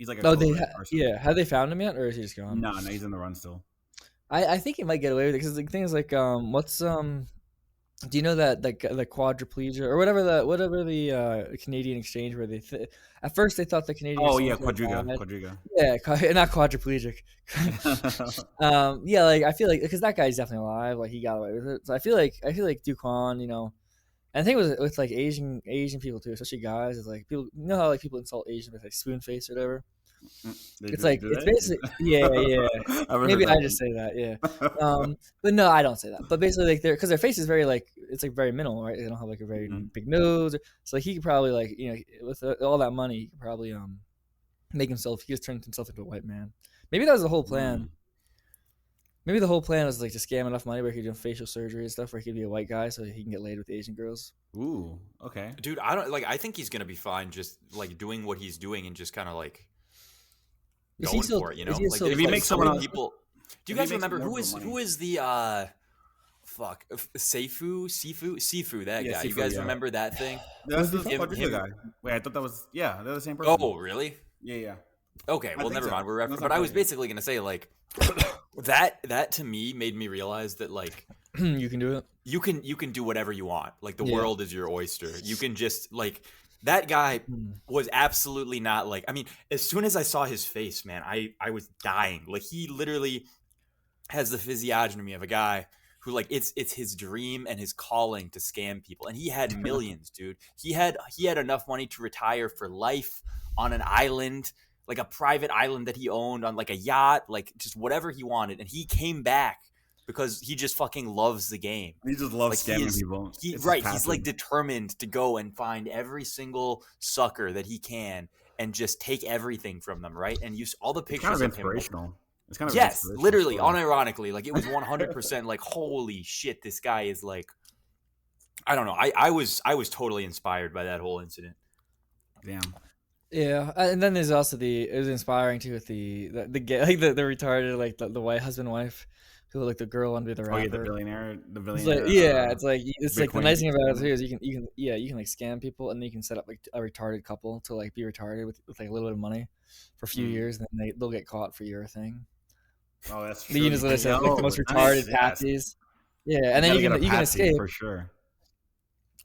He's like a Oh, co-writer or something. yeah. Have they found him yet, or is he just gone? No, he's in the run still. I think he might get away with it because the thing is like what's do you know that like the quadriplegia or whatever the Canadian exchange where at first they thought the Canadian Oh yeah, exchange guy Quadriga, died. Quadriga. Yeah, not quadriplegic. Yeah, like I feel like because that guy's definitely alive, like he got away with it. So I feel like Duquan, and I think it was with like Asian people too, especially guys. It's like people, how like people insult Asian with like spoon face or whatever. They It's do, like do it's they? basically yeah. I haven't heard Maybe that I just one. say that, yeah. But no, I don't say that. But basically, like because their face is very like it's like very minimal, right? They don't have like a very Mhm. big nose, so like, he could probably like with all that money, he could probably make himself. He just turned himself into a white man. Maybe that was the whole plan. Mm. Maybe the whole plan was like to scam enough money where he could do facial surgery and stuff, where he could be a white guy so he can get laid with Asian girls. Ooh, okay. Dude, I don't like. I think he's gonna be fine, just like doing what he's doing and just kind of like Is he going still? for it. You Is know, he like still? there's If he like makes so someone many else, people. Do you if he guys makes remember more who money. is the Sifu, that Yeah, guy? You Sifu, guys yeah. remember that thing? That's the Him, Quadriga guy. Wait, I thought that was they're the same person. oh, really? Yeah, yeah. Okay, I well, think never so. mind. That's But not I was Quadriga. basically gonna say like that to me made me realize that like You can do it. you can do whatever you want. Like the Yeah. world is your oyster. You can just like that guy was absolutely not like. I mean, as soon as I saw his face, man, I was dying. Like he literally has the physiognomy of a guy who like it's his dream and his calling to scam people, and he had millions, dude. He had enough money to retire for life on an island, like a private island that he owned on like a yacht, like just whatever he wanted, and he came back because he just fucking loves the game. He just loves Like scamming people. It's his Right, he's passion. like determined to go and find every single sucker that he can and just take everything from them, right? And use all the It's pictures kind of of him. inspirational. It's kind of an Yes, inspirational literally, story. unironically, like it was 100% like holy shit, this guy is like, I don't know. I was totally inspired by that whole incident. Damn. Yeah, and then there's also it was inspiring too with the gay, like the retarded, like the white husband wife, who like the girl under the Oh yeah, the rapper. billionaire, It's like yeah, it's like the Bitcoin nice thing about it too scammer. is you can like scam people, and then you can set up like a retarded couple to like be retarded with like a little bit of money for a few years, and then they'll get caught for your thing. Oh, that's You true. can just let us have like the most retarded Yes. patsies. Yeah, and then gotta get a you can patsy escape. for sure.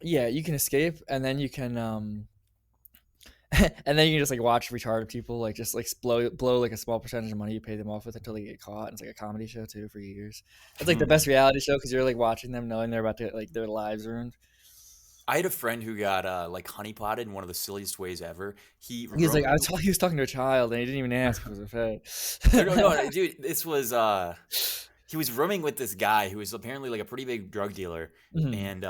Yeah, you can escape, and then you can and then you can just like watch retarded people like just like blow like a small percentage of money you pay them off with until they get caught. And it's like a comedy show too for years. It's like the best reality show because you're like watching them knowing they're about to get like their lives ruined. I had a friend who got like honeypotted in one of the silliest ways ever. He was like, he was talking to a child and he didn't even ask if it was a fake. no, dude, this was he was rooming with this guy who was apparently like a pretty big drug dealer, and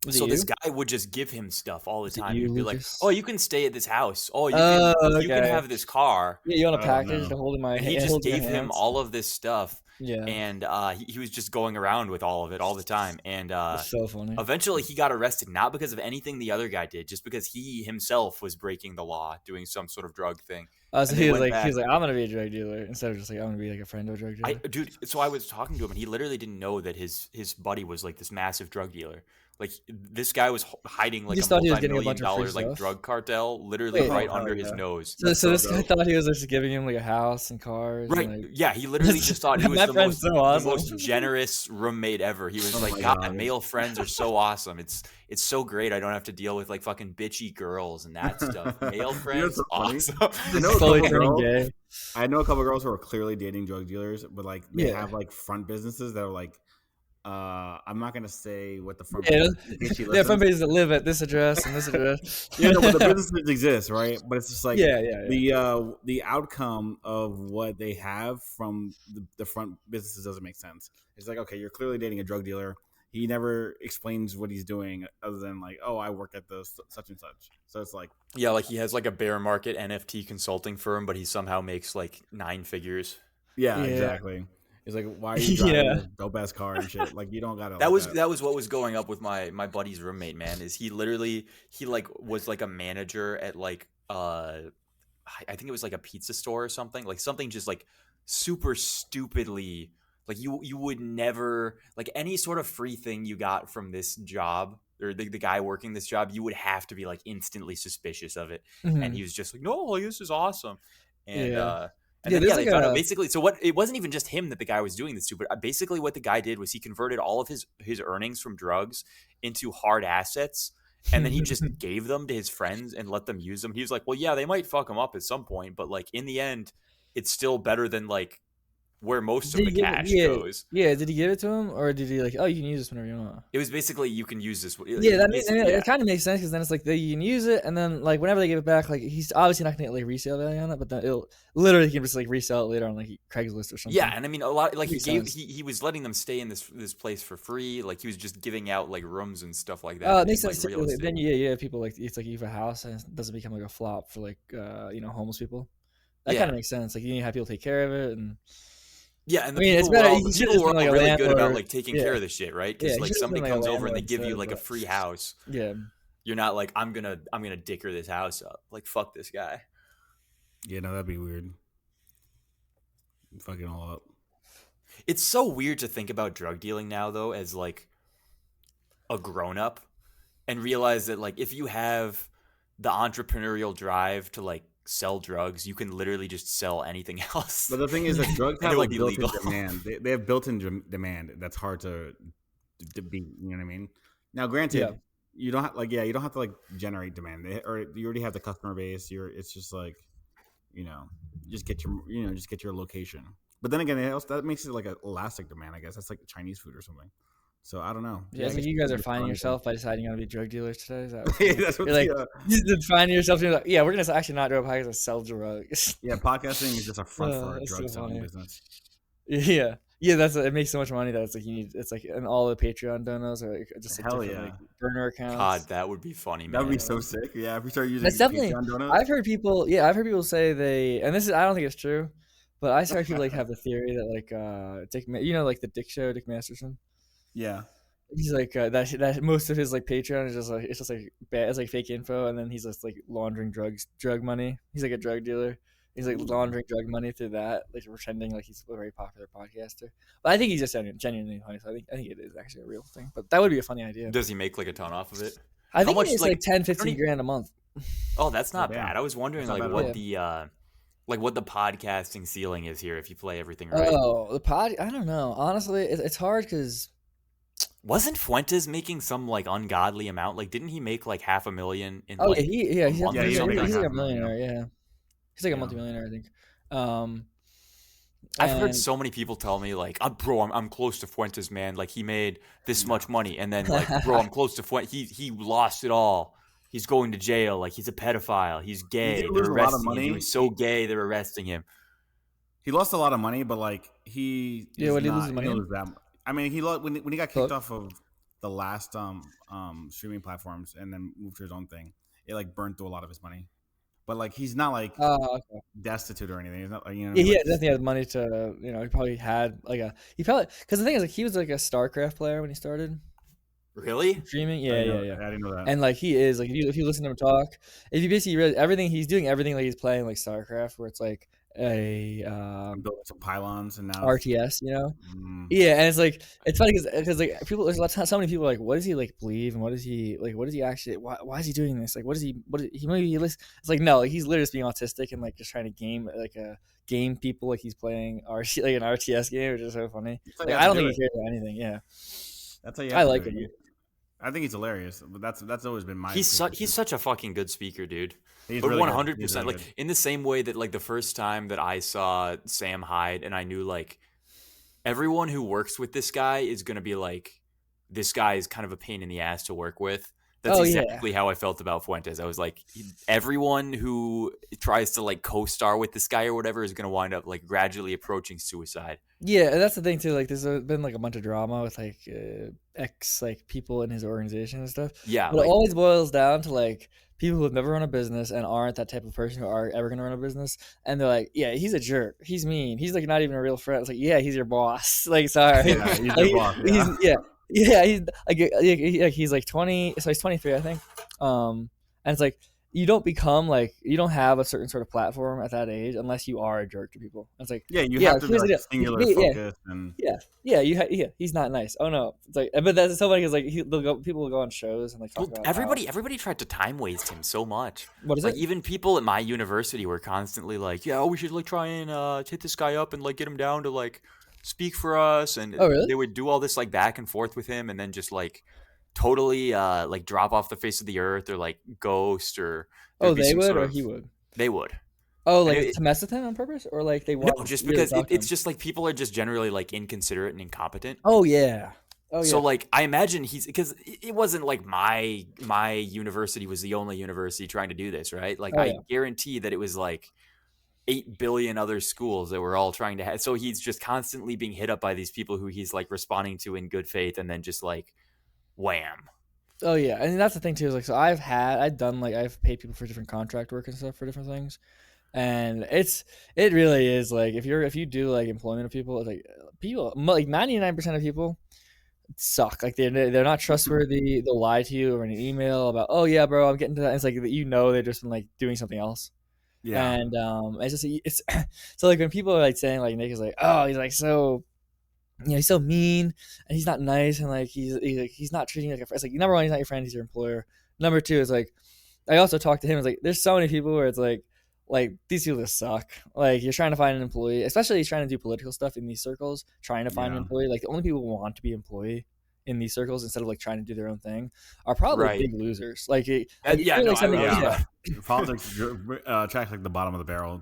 so this guy would just give him stuff all the time. He'd be like, "Oh, you can stay at this house. Oh, you can have this car. Yeah, you want a package to hold in my hand?" And he just gave him all of this stuff. Yeah, and he was just going around with all of it all the time. And it's so funny. Eventually, he got arrested not because of anything the other guy did, just because he himself was breaking the law, doing some sort of drug thing. So he was like, "I'm gonna be a drug dealer," instead of just like, "I'm gonna be like a friend of a drug dealer." Dude, so I was talking to him, and he literally didn't know that his buddy was like this massive drug dealer. Like this guy was hiding like a multi-million-dollar like drug cartel literally right under his nose. So this guy thought he was just giving him like a house and cars. Right? And, like... Yeah, he literally just thought he was the awesome. most generous roommate ever. He was like, God, male friends are so awesome. It's so great. I don't have to deal with like fucking bitchy girls and that stuff. Male friends, awesome. I know a couple girls who are clearly dating drug dealers, but like they have like front businesses that are like. I'm not gonna say what the front front pages that live at this address and this address. Yeah, no, but the businesses exist, right? But it's just like the outcome of what they have from the front businesses doesn't make sense. It's like, okay, you're clearly dating a drug dealer. He never explains what he's doing other than like, oh, I work at the such and such. So it's like, yeah, like he has like a bear market NFT consulting firm, but he somehow makes like 9 figures. Yeah, exactly. It's like, why are you driving a dope ass car and shit? Like, you don't gotta. That was what was going up with my buddy's roommate, man. Is he like was like a manager at like I think it was like a pizza store or something, like something just like super stupidly like you would never like any sort of free thing you got from this job or the guy working this job, you would have to be like instantly suspicious of it. And he Mhm. was just like, no, like, this is awesome. And Yeah. and Yeah, then there's they like found out a basically. So what? It wasn't even just him that the guy was doing this to, but basically what the guy did was he converted all of his earnings from drugs into hard assets, and then he just gave them to his friends and let them use them. He was like, well, yeah, they might fuck him up at some point, but like in the end, it's still better than like where most of Did the he give it? cash Yeah, goes. yeah. Did he give it to him, or did he like? Oh, you can use this whenever you want. It was basically you can use this. Yeah, that makes, I mean, Yeah, it kind of makes sense because then it's like you can use it, and then like whenever they give it back, like he's obviously not gonna get like resale value on it, but then it'll literally he can just like resell it later on like Craigslist or something. yeah, and I mean a lot. Like Makes sense. he was letting them stay in this place for free. Like he was just giving out like rooms and stuff like that. Oh, it in, makes like sense too. real estate. Then yeah, people like it's like you have a house and it doesn't become like a flop for like homeless people. That Yeah. kind of makes sense. Like you need to have people take care of it, and Yeah, and the I mean, it's people were better. all, You the should people just were been like all a really good about landlord. like taking Yeah. care of the shit, right? Yeah, Because you like should've somebody been, like, a comes over and they landlord give you instead, like a but- free house. Yeah. You're not like I'm gonna dicker this house up. Like fuck this guy. Yeah, no, that'd be weird. Fucking all up. It's so weird to think about drug dealing now though as like a grown up and realize that like if you have the entrepreneurial drive to like sell drugs, you can literally just sell anything else. But the thing is that drugs And have it will like be built-in legal. demand. They have built-in demand that's hard to beat. You know what I mean? Now, granted, Yeah. you don't have you don't have to like generate demand, or you already have the customer base. It's just like, just get your location. But then again, that makes it like an elastic demand. I guess that's like Chinese food or something. So I don't know. Yeah, I it's like guess you guys are just finding run yourself by deciding you want to be drug dealers today. Is that what Yeah, that's what you're like? the, You just finding yourself. You're like, yeah, we're gonna actually not do a podcast and sell drugs. yeah, podcasting is just a front for a That's drug so selling funny. business. Yeah, it makes so much money that it's like it's like and all the Patreon donos are like just like Hell different yeah. like burner accounts. God, that would be funny, That would man. be so sick. Yeah, if we start using That's definitely. Patreon donuts. I've heard people say they, and this is I don't think it's true, but I heard people like have the theory that like Dick, like the Dick Show, Dick Masterson. Yeah. He's like that most of his like Patreon is just like it's just like bad, it's like fake info, and then he's just like laundering drug money. He's like a drug dealer. He's like laundering drug money through that, like pretending like he's a very popular podcaster. But I think he's just genuinely funny. So I think it is actually a real thing. But that would be a funny idea. Does he make like a ton off of it? I think much, it's like 10, 15 grand a month. Oh, that's not damn. bad. I was wondering That's like not what bad the what the podcasting ceiling is here if you play everything right. Oh, I don't know. Honestly, it's hard because Wasn't Fuentes making some like ungodly amount? Like, didn't he make like $500,000 in? oh like, he's a he's month or like something? a half a million, millionaire. Yeah, he's like a Yeah. multimillionaire, I think. I've heard and- so many people tell me like, bro, I'm close to Fuentes, man. Like he made this much money, and then like, bro, I'm close to Fuentes. He lost it all. He's going to jail. Like he's a pedophile. He's gay. did They're lose a lot of arresting him. He money. was so gay. They're arresting him. He lost a lot of money, but like he Yeah, is what did he lose not- his money didn't in? lose that. I mean, he lost when he got kicked Look. off of the last streaming platforms and then moved to his own thing. It like burned through a lot of his money. But like he's not like Okay. destitute or anything. He's not like Yeah, like, he definitely had money to, he probably had because the thing is like he was like a StarCraft player when he started Really? I streaming. didn't know that. And like he is like if you listen to him talk, if you basically realize everything he's doing like he's playing like StarCraft where it's like a I'm building some pylons and now RTS, Yeah, and it's like it's funny because like people there's so many people are like what does he like believe and what is he actually why is he doing this, like what is he maybe listen. It's like no, like he's literally just being autistic and like just trying to game people like he's playing RT like an RTS game, which is so funny. That's how Like, you I have don't to think do he cares about anything. Yeah, That's how you I have to like do him. it. I think he's hilarious, but that's always been my. He's such a fucking good speaker, dude. He's But really good. 100%. He's really Like good. in the same way that like the first time that I saw Sam Hyde and I knew like everyone who works with this guy is gonna be like, this guy is kind of a pain in the ass to work with. That's Oh, yeah. exactly how I felt about Fuentes. I was like, everyone who tries to like co-star with this guy or whatever is gonna wind up like gradually approaching suicide. Yeah, and that's the thing too. Like, there's been like a bunch of drama with like ex like people in his organization and stuff. Yeah, But like it always boils down to like people who have never run a business and aren't that type of person who are ever gonna run a business, and they're like, yeah, he's a jerk. He's mean. He's like not even a real friend. It's like, yeah, he's your boss. Like, sorry. Yeah, he's Like, the boss. Yeah. Yeah, he's like he's like 20, so he's 23, I think. And it's like you don't become like you don't have a certain sort of platform at that age unless you are a jerk to people. It's like, Yeah, you yeah, have to be here's the like deal. singular focus and Yeah, yeah, he's not nice. Oh no, it's like, but that's so funny because like people will go on shows and like talk Well, about how everybody tried to time waste him so much. what is Like it? even people at my university were constantly like, "Yeah, we should like try and hit this guy up and like get him down to like speak for us." And Oh really? they would do all this like back and forth with him, and then just like totally like drop off the face of the earth or like ghost or Oh, there'd be they some would sort or of he would. they would. Oh, And like to mess with him on purpose, or like they no, want to just really because talk to it's him. just like people are just generally like inconsiderate and incompetent. Oh yeah. Oh So yeah. like I imagine he's because it wasn't like my university was the only university trying to do this, right? Like Oh I yeah. guarantee that it was like 8 billion other schools that were all trying to have. So he's just constantly being hit up by these people who he's like responding to in good faith, and then just like wham. Oh yeah. And that's the thing too. Is like so I've done like I've paid people for different contract work and stuff for different things. And it really is like if you do like employment of people, it's like people like 99% of people suck. Like they're not trustworthy. They'll lie to you or in an email about, oh yeah, bro, I'm getting to that. It's like they've just been like doing something else. yeah. And it's just it's so like when people are like saying like Nick is like, oh, he's like so he's so mean and he's not nice and like he's not treating you like a friend. It's like number one, he's not your friend, he's your employer. Number two is like I also talked to him. It's like there's so many people where it's like these people just suck. Like you're trying to find an employee, especially he's trying to do political stuff in these circles, trying to find an Yeah. employee. Like the only people who want to be employee in these circles instead of like trying to do their own thing are probably Right. big losers. Like, And if yeah, you're no, like I would something, Yeah. yeah. Politics attracts like the bottom of the barrel.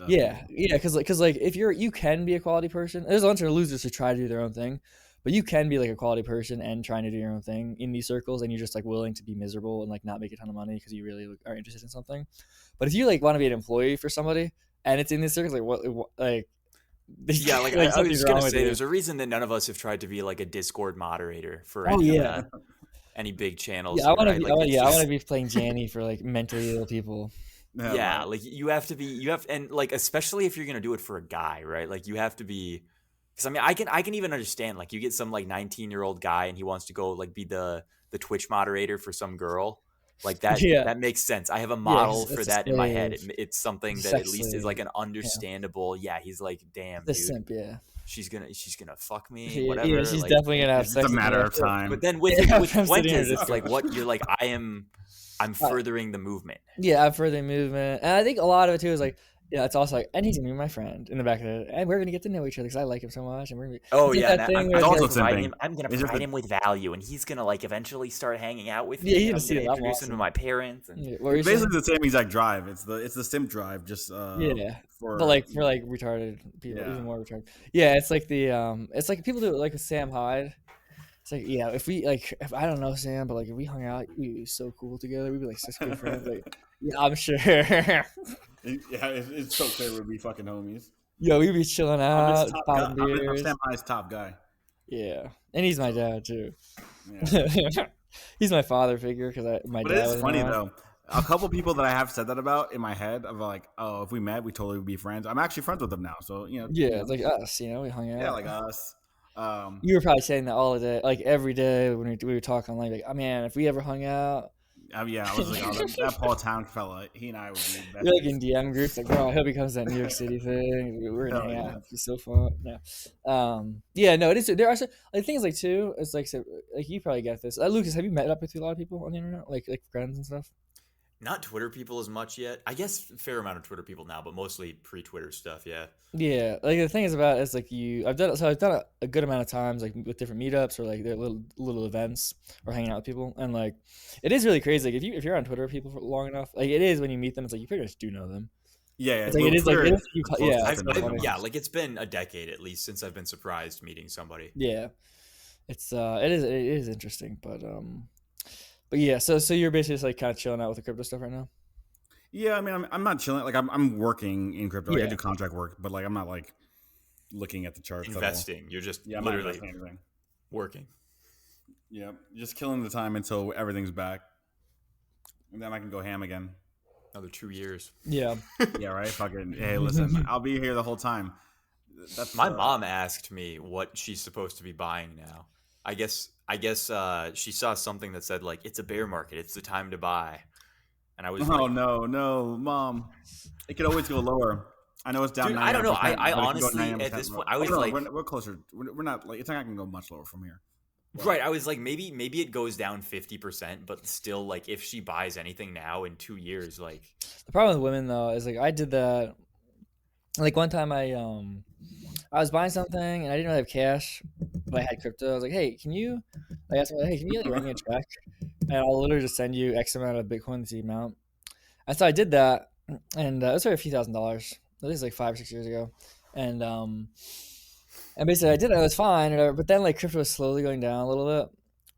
yeah, because like if you can be a quality person. There's a bunch of losers who try to do their own thing, but you can be like a quality person and trying to do your own thing in these circles, and you're just like willing to be miserable and like not make a ton of money because you really are interested in something. But if you like want to be an employee for somebody and it's in these circles, like what like Yeah, like I something's was wrong gonna with say, you. there's a reason that none of us have tried to be like a Discord moderator for Oh yeah, any big channels yeah. I here, want to right? be. Like it's Yeah, I want to just be playing Janny for like mentally ill people. Yeah, yeah, right. like you have and like especially if you're gonna do it for a guy, right? Like you have to be because I mean I can even understand like you get some like 19-year-old guy and he wants to go like be the Twitch moderator for some girl. Like Yeah, that makes sense. I have a yeah. model for It's a that in my head. slave. It's It's something a that at sex least is like slave. an Yeah, understandable. Yeah, he's like, damn, the dude, simp. Yeah, she's gonna fuck me, yeah. whatever. She's Like, definitely gonna have It's just a sex with me matter of after. but time. then Yeah, with I'm sitting here Fuentes, just it's like what you're like. I'm uh, furthering the movement. yeah, I've heard the movement, and I think a lot of it too is like, yeah, it's also like, and he's gonna be my friend in the back of it, and we're gonna get to know each other because I like him so much, and we're gonna be. Oh It's like yeah, and that thing where It's it's also like, simping. I'm gonna It's just provide a, him with value, and he's gonna like eventually start hanging out with yeah, me, you and gonna I'm see gonna that. I'm introduce him to awesome. my parents. And Yeah, what were you it's saying? basically the same exact drive. It's the simp drive, just Yeah, but for like for like retarded people, yeah. even more retarded. Yeah, it's like it's like people do it like with Sam Hyde. It's like, yeah, if I don't know Sam, but like if we hung out, we'd be so cool together. We'd be like such good friends. Like, yeah, I'm sure. Yeah, it's so clear we'd be fucking homies. Yo, we'd be chilling I'm his out, top guy. popping I'm beers. Sam High's top guy. Yeah, and he's my So dad too. yeah. He's my father figure because my But it dad is wasn't funny around. though. A couple people that I have said that about in my head of like, oh, if we met, we totally would be friends. I'm actually friends with them now, so Yeah, it's like us. We hung yeah, out. like us. You were probably saying that all the day, like every day when we would talk online. Like, oh man, if we ever hung out, Yeah, I was like, oh, that Paul Town fella, he and I would be you're like besties. in DM groups, like, bro, I hope he comes to that New York City thing. We're gonna Hell hang yeah. out. It's so fun. No, yeah, no, it is. There are some like things like too. It's like so, like you probably get this. Lucas, have you met up with a lot of people on the internet, like friends and stuff? not Twitter people as much yet. I guess a fair amount of Twitter people now, but mostly pre-Twitter stuff. Yeah. Yeah, like the thing is about it is like I've done a good amount of times like with different meetups or like their little events or hanging out with people, and like it is really crazy. Like if you're on Twitter with people for long enough, like it is when you meet them, it's like you pretty much do know them. Yeah. It's like Well, it is like Twitter it is is, the yeah, closest it's to so knowing funny. them. Yeah, like it's been a decade at least since I've been surprised meeting somebody. Yeah, it's it is interesting, but yeah. So you're basically just like kind of chilling out with the crypto stuff right now. Yeah, I mean, I'm not chilling. Like I'm working in crypto. Like I Yeah, do contract work, but like I'm not like looking at the charts at all. Investing, you're just Yeah, I'm not literally investing in anything. working. Yeah, just killing the time until everything's back, and then I can go ham again. Another 2 years. yeah. Yeah, right. Fucking hey, listen, I'll be here the whole time. That's My mom asked me what she's supposed to be buying now. I guess she saw something that said like it's a bear market, it's the time to buy. and I was Oh like, no, Mom! It could always go lower. I know it's down dude, I don't know. 99%, I but it can go honestly at 99% this lower. point I Oh was no, like, we're closer. We're not like it's not gonna go much lower from here. But, right. I was like, maybe it goes down 50%, but still, like, if she buys anything now in 2 years, like, The problem with women though is like I did that. Like one time I was buying something and I didn't really have cash, but I had crypto. I was like, hey, can you? I asked her, hey, can you like write me a check? And I'll literally just send you X amount of Bitcoin, the amount. And so I did that, and it was like a few $1,000s. This is like 5 or 6 years ago, and basically I did it. It was fine, whatever. But then like crypto was slowly going down a little bit,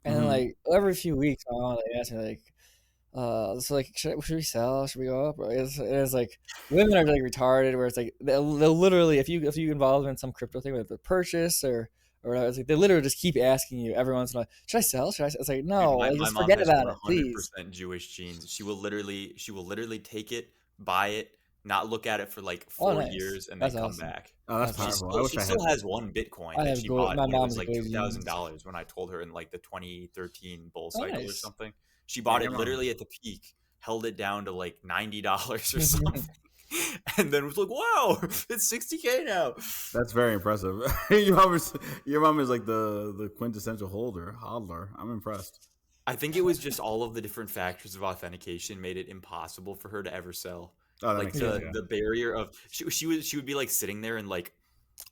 and then Mhm. like every few weeks, my mom like asked me like, so like should we sell? Should we go up? It's like women are like retarded, where it's like they'll literally if you involve them in some crypto thing with the purchase or whatever, it's like they literally just keep asking you every once in a while, should I sell? Should I? It's like dude, no, like my just mom forget has about it, please. 100% Jewish genes. She will literally take it, buy it, not look at it for like Oh, four nice. years, and then That's come awesome. back. Oh, that's That's She awesome. powerful. I still wish she I had still that. has one Bitcoin I that have she gold. bought My when it mom's was a like gold genes. $2,000 when I told her in like the 2013 bull Oh, cycle or nice. something. She Yeah, bought your it mom. literally at the peak, held it down to like $90 or something, and then was like, "Wow, it's 60K now." That's very impressive. Your mom is like the quintessential hodler. I'm impressed. I think it was just all of the different factors of authentication made it impossible for her to ever sell. Oh, that Like makes sense. Yeah. Yeah. the barrier of she would be like sitting there and like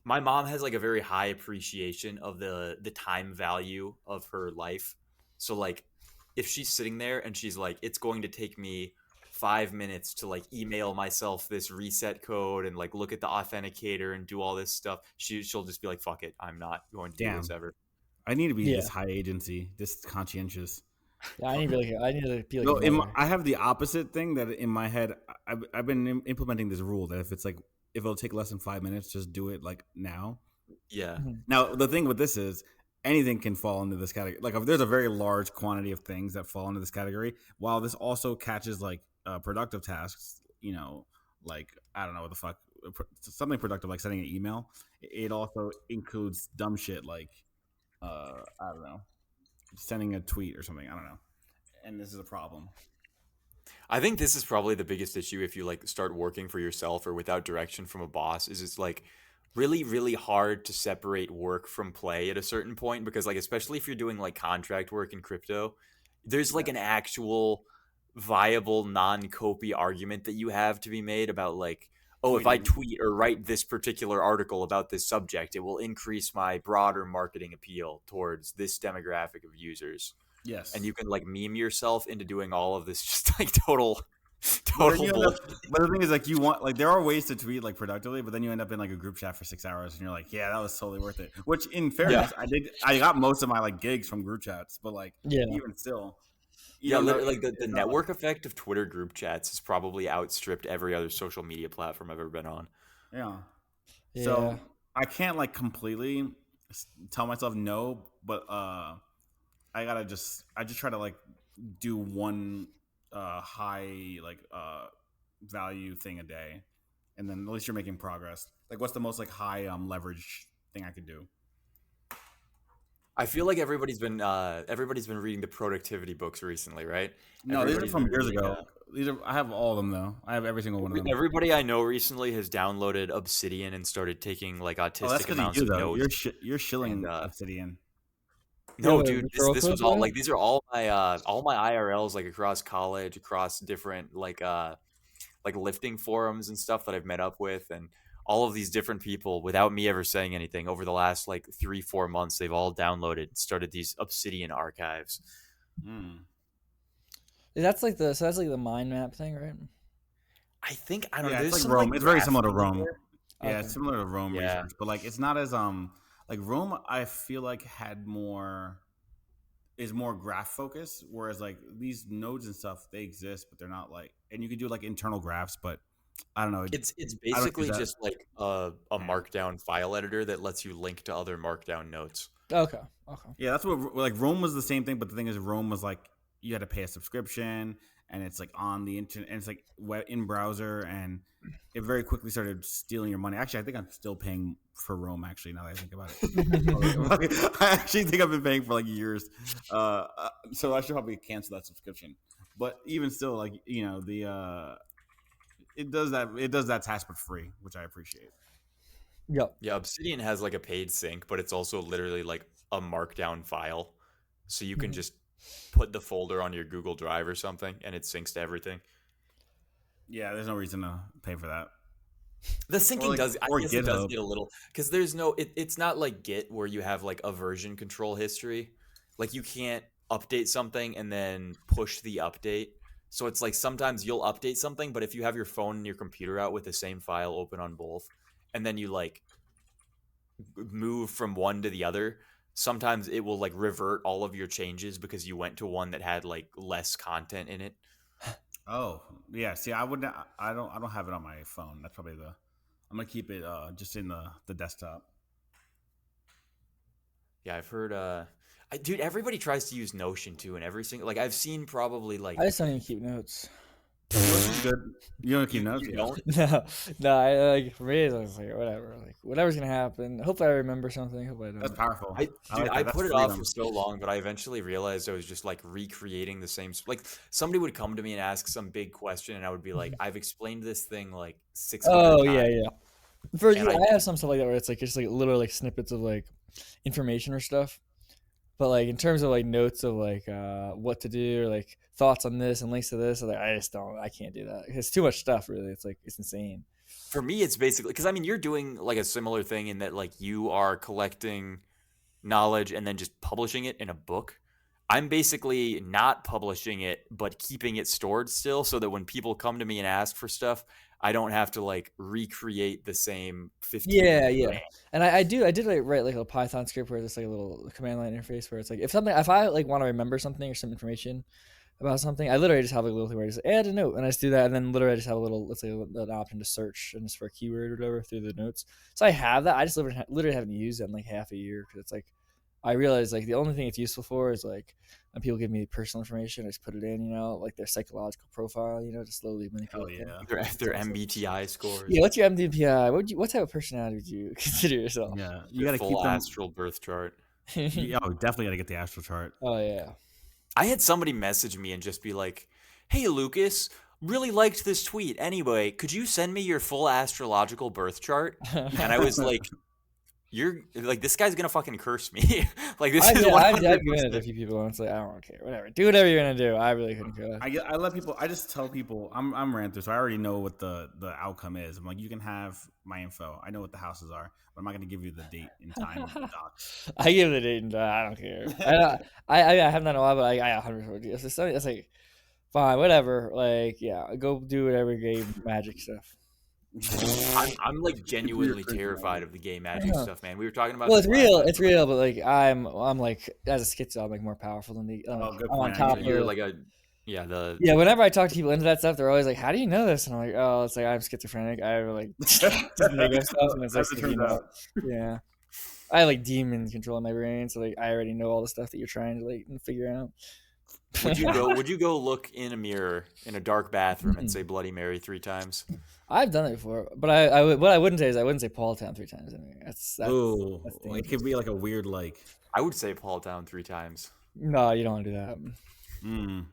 my mom has like a very high appreciation of the time value of her life. So like if she's sitting there and she's like, it's going to take me 5 minutes to like email myself this reset code and like look at the authenticator and do all this stuff, she'll just be like, fuck it, I'm not going to do this Damn. ever. I need to be Yeah. this high agency, this conscientious. Yeah. I need to be like a No, mother. I have the opposite thing that in my head. I've been implementing this rule that if it'll take less than 5 minutes, just do it like now. Yeah. Mhm. Now the thing with this is anything can fall into this category. Like if there's a very large quantity of things that fall into this category, while this also catches like productive tasks, like I don't know what the fuck, something productive like sending an email. It also includes dumb shit like I don't know, sending a tweet or something. I don't know, and this is a problem. I think this is probably the biggest issue if you like start working for yourself or without direction from a boss is it's like really really hard to separate work from play at a certain point because like especially if you're doing like contract work in crypto, there's like Yeah. an actual viable non-copy argument that you have to be made about like, oh, if I Tweeting. tweet or write this particular article about this subject, it will increase my broader marketing appeal towards this demographic of users. Yes. And you can like meme yourself into doing all of this just like total But then total you end up, bullshit. but the thing is, like, you want, like, there are ways to tweet like productively, but then you end up in like a group chat for 6 hours, and you're like, yeah, that was totally worth it. Which, in fairness, I got most of my like gigs from group chats, but like, Yeah. even still, you Yeah, don't know, literally, like the it's not network effect of Twitter group chats has probably outstripped every other social media platform I've ever been on. yeah. Yeah. So I can't like completely tell myself no, but I just try to like do one high like value thing a day, and then at least you're making progress. Like, what's the most like high leverage thing I could do? I feel like everybody's been reading the productivity books recently, right? No, these are Everybody's from been years reading, ago. I have all of them though. I have every single one of them. everybody I know recently has downloaded Obsidian and started taking like Oh, that's autistic because amounts you of though. notes. You're shilling And Obsidian. You have no, a dude, referral this code was for all that? like these are all my IRLs like across college, across different like lifting forums and stuff that I've met up with, and all of these different people without me ever saying anything over the last like 3-4 months, they've all downloaded and started these Obsidian archives. Mm. That's like the mind map thing, right? I think I don't know. Yeah, it's There's like some Rome. like It's very similar to graphing in Rome. there. Yeah, Okay. it's similar to Rome Yeah. research, but like it's not as like Rome. I feel like is more graph focused, whereas like these nodes and stuff they exist, but they're not like, and you can do like internal graphs, but I don't know. It's I don't use basically that. just like a markdown file editor that lets you link to other markdown notes. Okay. Okay. Yeah, that's what like Rome was the same thing, but the thing is, Rome was like you had to pay a subscription, and it's like on the internet, and it's like web in browser, and it very quickly started stealing your money. Actually, I think I'm still paying for Rome. Actually, now that I think about it, I actually think I've been paying for like years. So I should probably cancel that subscription. But even still, like the it does that task for free, which I appreciate. Yep. Yeah, Obsidian has like a paid sync, but it's also literally like a markdown file. So you can Mhm. just put the folder on your Google Drive or something and it syncs to everything. Yeah, there's no reason to pay for that. The Or syncing like does, I or guess it does GitHub. get a little, because there's no, it's not like Git where you have like a version control history. Like you can't update something and then push the update. So it's like sometimes you'll update something, but if you have your phone and your computer out with the same file open on both, and then you like move from one to the other, sometimes it will like revert all of your changes because you went to one that had like less content in it. Oh yeah, see, I don't have it on my phone. That's probably the. I'm gonna keep it just in the desktop. Yeah, I've heard dude, everybody tries to use Notion too, and every single, like I've seen probably I like just don't even keep notes. Notion's good. You don't keep notes, you yeah. don't. No, no. I like for me, it's like whatever. Like whatever's gonna happen. Hopefully, I remember something. Hopefully, I That's don't. powerful. I Dude, like I that. That's put it off for freedom. so long, but I eventually realized I was just like recreating the same. Like somebody would come to me and ask some big question, and I would be like, "I've explained this thing like 600 Oh yeah, times," yeah. For and you, I have some stuff like that where it's like just like literally like snippets of like information or stuff. But like in terms of like notes of like what to do or like thoughts on this and links to this, like I just don't. I can't do that. It's too much stuff. Really, it's like it's insane. for me, it's basically because I mean, you're doing like a similar thing in that like you are collecting knowledge and then just publishing it in a book. I'm basically not publishing it, but keeping it stored still so that when people come to me and ask for stuff, I don't have to like recreate the same 15 Yeah, minute yeah. rant. And I did like write like a Python script where it's like a little command line interface where it's like if I like want to remember something or some information about something, I literally just have like a little thing where I just add a note and I just do that, and then literally I just have a little, let's say, an option to search and just for a keyword or whatever through the notes. So I have that. I just literally haven't used it in like half a year because it's like I realize like the only thing it's useful for is like when people give me personal information, I just put it in, like their psychological profile, to slowly Hell manipulate them. yeah. Their MBTI scores, Yeah, what's your MDPI? What type of personality would you consider yourself? Yeah, you their got to keep full them. astral birth chart. Yeah, oh, definitely got to get the astral chart. Oh yeah. I had somebody message me and just be like, "Hey Lucas, really liked this tweet. Anyway, could you send me your full astrological birth chart?" And I was like, "You're like this guy's gonna fucking curse me." Like this is I've given it to a 100%. few people and it's like I don't care, whatever. Do whatever you're gonna do. I really couldn't care. I let people. I just tell people I'm ranter, so I already know what the outcome is. I'm like, you can have my info. I know what the houses are, but I'm not going to give you the date and time of the docs. I give the date and I don't care. I haven't done a while, but I 100%. It's like fine, whatever. Like yeah, go do whatever game magic stuff. I'm like genuinely terrified of the gay magic stuff, man. We were talking about Well, this it's last real. night. It's real, but like I'm like as a schizo, I'm like more powerful than the. Oh, good I'm on point. top I of. You're like a the Yeah, whenever I talk to people into that stuff, they're always like, "How do you know this?" And I'm like, "Oh, it's like I'm schizophrenic. I like just make up stuff, and it's like, As it turns out. yeah, I have, like demon control in my brain, so like I already know all the stuff that you're trying to like figure out." would you go look in a mirror in a dark bathroom and say Bloody Mary 3 times? I've done it before, but what I wouldn't say is I wouldn't say Paul Town 3 times. Anyway, that's Ooh, that's it dangerous. could be like a weird like. I would say Paul Town 3 times. No, you don't want to do that. Mm.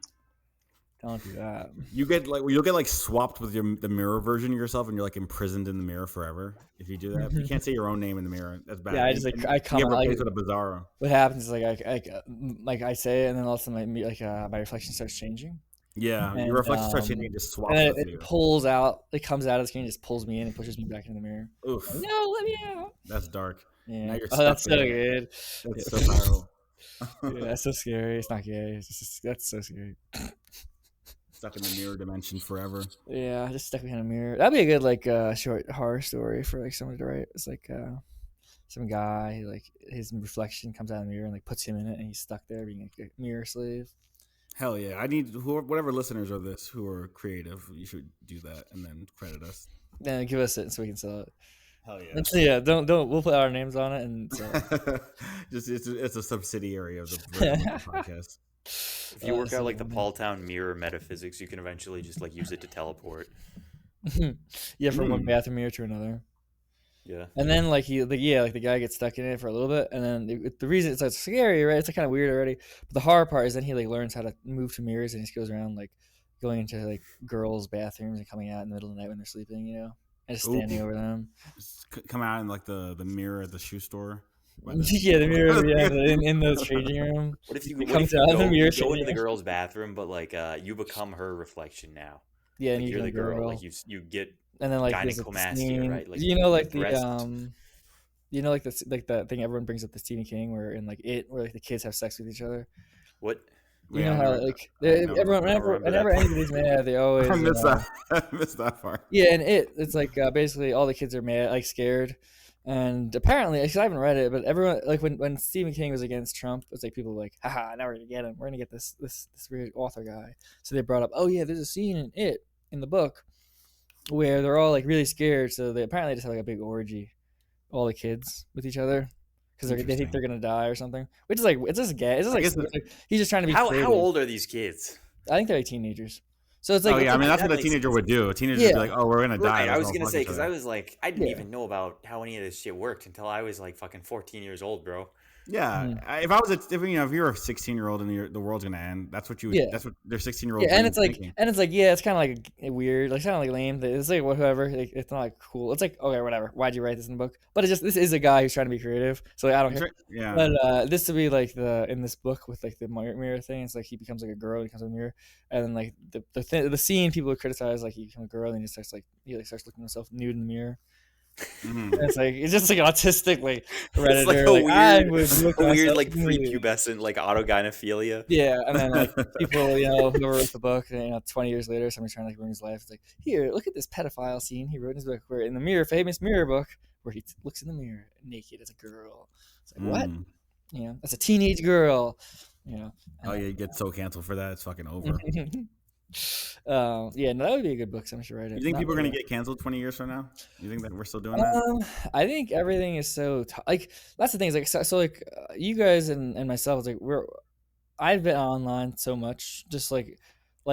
Don't do that. You'll get like swapped with the mirror version of yourself, and you're like imprisoned in the mirror forever. If you do that, you can't say your own name in the mirror. That's bad. Yeah, I just like I come You get out. Like, replaced with a Bizarro. what happens is like I say it, and then all of a sudden my reflection starts changing. Yeah, And, your reflection starts changing, and just swaps and with it you. pulls out. It comes out of the screen, just pulls me in and pushes me back into the mirror. Oof, No, let me out. that's dark. Yeah. Now you're Oh, stuck that's so there. good. That's so powerful. Yeah, that's so scary. It's not gay. That's so scary. Stuck in the mirror dimension forever. Yeah, just stuck behind a mirror. That'd be a good like short horror story for like somebody to write. It's like some guy like his reflection comes out of the mirror and like puts him in it, and he's stuck there being like a mirror slave. Hell yeah! I need whatever listeners of this who are creative. You should do that and then credit us. Then give us it so we can sell it. Hell yeah! And so, yeah, don't. We'll put our names on it and sell it. Just it's a subsidiary of the podcast. If you work out like the Paul Town mirror metaphysics, you can eventually just like use it to teleport. Yeah, from one bathroom mirror to another. Yeah. And then like the guy gets stuck in it for a little bit, and then the reason it's like scary, right? It's like kind of weird already. But the horror part is then he like learns how to move to mirrors, and he just goes around like going into like girls' bathrooms and coming out in the middle of the night when they're sleeping, and just standing over them. Come out in like the mirror at the shoe store. Yeah, the mirror, in the changing room. What if you It comes out of the mirror, you go into changing the room. girl's bathroom, but like you become her reflection now. Yeah, and Like you you're become the girl. girl. Like you get And then like there's like the gynecomastia, scene, right? Like like the breast. like the that thing everyone brings up the Stephen King where in like where like the kids have sex with each other. What? You know how like never, everyone remember whenever that part. anybody's mad, they always I missed that. I missed that part. yeah, and it's like basically all the kids are mad, like scared, and apparently, because I haven't read it, but everyone like when Stephen King was against Trump, it's like people were like, haha, now we're gonna get him, we're gonna get this weird author guy. So they brought up, oh yeah, there's a scene in the book where they're all like really scared, so they apparently just have like a big orgy, all the kids with each other. Because they think they're gonna die or something, which is like it's just gay. It's just like he's just trying to be. How creative. old are these kids? I think they're like teenagers. So it's like, oh yeah, I mean that's that what a teenager would do. A teenager would be like, "Oh, we're gonna die." Right, I was gonna say because I was like, I didn't even know about how any of this shit worked until I was like fucking 14 years old, bro. Yeah, if I was, if you're a 16-year-old and the world's gonna end, that's what you. Yeah. That's what their 16-year-old. Yeah, and it's like, yeah, it's kind of like weird, like kind of like lame. It's like whatever. Like, it's not like cool. It's like okay, whatever. Why'd you write this in the book? But it's just this is a guy who's trying to be creative, so like, I don't care. Yeah. But this to be like in this book with like the mirror thing, it's like he becomes like a girl, he becomes a mirror, and then like the scene people would criticize like he becomes a girl and he starts looking at himself nude in the mirror. Mm-hmm. It's just like autistic, like It's like Redditor, a weird like prepubescent like autogynephilia. Yeah, and then like people, whoever wrote the book, 20 years later, somebody's trying to like ruin his life. It's like, here, look at this pedophile scene he wrote in his book, where in the famous mirror book, where he looks in the mirror naked as a girl. It's like what? That's a teenage girl. Oh yeah, you get so canceled for that. It's fucking over. Yeah, no, that would be a good book. Someone should write it. You think people are gonna get canceled 20 years from now? You think that we're still doing that? I think everything is so like that's the thing. Is like so like you guys and myself. It's like I've been online so much, just like